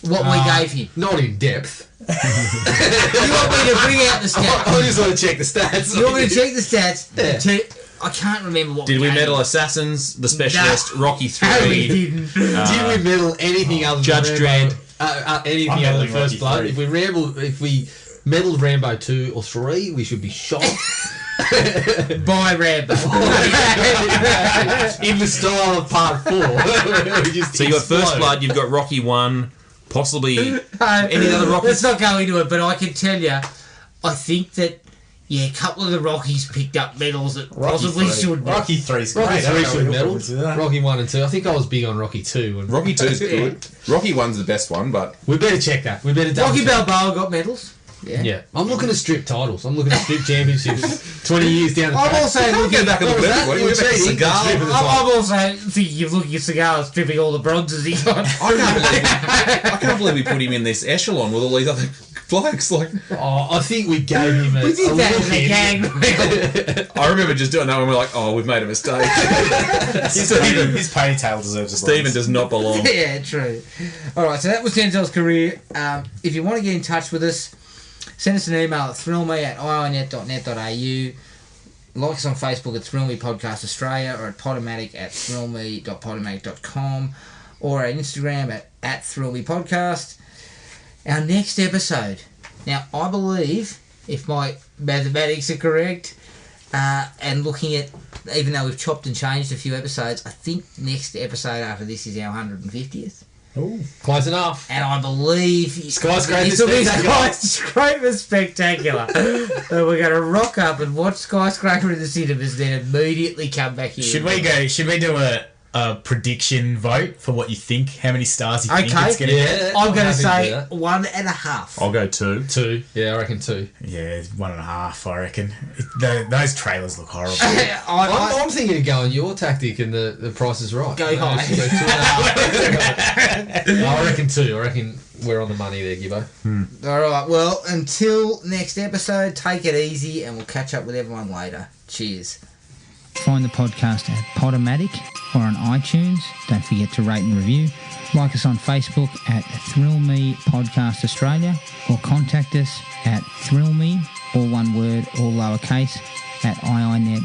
What we gave him? Not in depth. You want me to bring out the stats? I just want to check the stats. You want me to check the stats? Yeah. I can't remember what Did we gave medal him. Assassins, The Specialist, Rocky No, we 3? didn't. Did we medal anything other than Judge Rambo? Dredd. Anything I'm other than meddling First Rocky Blood? 3. If we medaled Rambo 2 or 3, we should be shot. By Rambo. In the style of Part 4. We just So you got First explode. Blood, you've got Rocky 1, possibly any other Rocky. Let's not go into it, but I can tell you, I think that, a couple of the Rockies picked up medals that possibly should. Rocky 3's great. Rocky I don't 3 know should what medal. you'll do that. Rocky 1 and 2. I think I was big on Rocky 2. And Rocky 2's good. Rocky 1's the best one, but we better check that. We better double Rocky check. Balboa got medals. Yeah. I'm looking at strip titles. I'm looking at strip championships 20 years down the track. I'm also looking go back and look at everybody. We're back to Cigar. I'm also thinking you're looking at Cigar stripping all the bronzes he got. I can't believe we put him in this echelon with all these other blokes. Like, I think we gave him a, We did a that little in the hint. gang. I remember just doing that when we're like, oh, we've made a mistake. His ponytail deserves a Stephen bronze. does not belong. Yeah, true. All right, so that was Denzel's career. If you want to get in touch with us, send us an email at thrillme@ionet.net.au. Like us on Facebook at Thrill Me Podcast Australia, or at Podomatic at thrillme.podomatic.com, or at Instagram at Thrill Me Podcast. Our next episode. Now, I believe, if my mathematics are correct, and looking at, even though we've chopped and changed a few episodes, I think next episode after this is our 150th. Ooh, close enough. And I believe Skyscraper this will be Spectacular. Skyscraper Spectacular. So we're going to rock up and watch Skyscraper in the cinemas, then immediately come back here. Should we do a prediction vote for what you think? How many stars you think Okay. it's going to get? Yeah, I'm going to happy say do that. 1.5. I'll go 2. 2. Yeah, I reckon 2. Yeah, 1.5, I reckon. Those trailers look horrible. I'm thinking of going your tactic, and the price is right. Go high. Go 2.5. I reckon 2. I reckon we're on the money there, Gibbo. All right, well, until next episode, take it easy, and we'll catch up with everyone later. Cheers. Find the podcast at Podomatic or on iTunes. Don't forget to rate and review. Like us on Facebook at Thrill Me Podcast Australia, or contact us at thrillme, all one word, all lowercase, at ionet.net.au.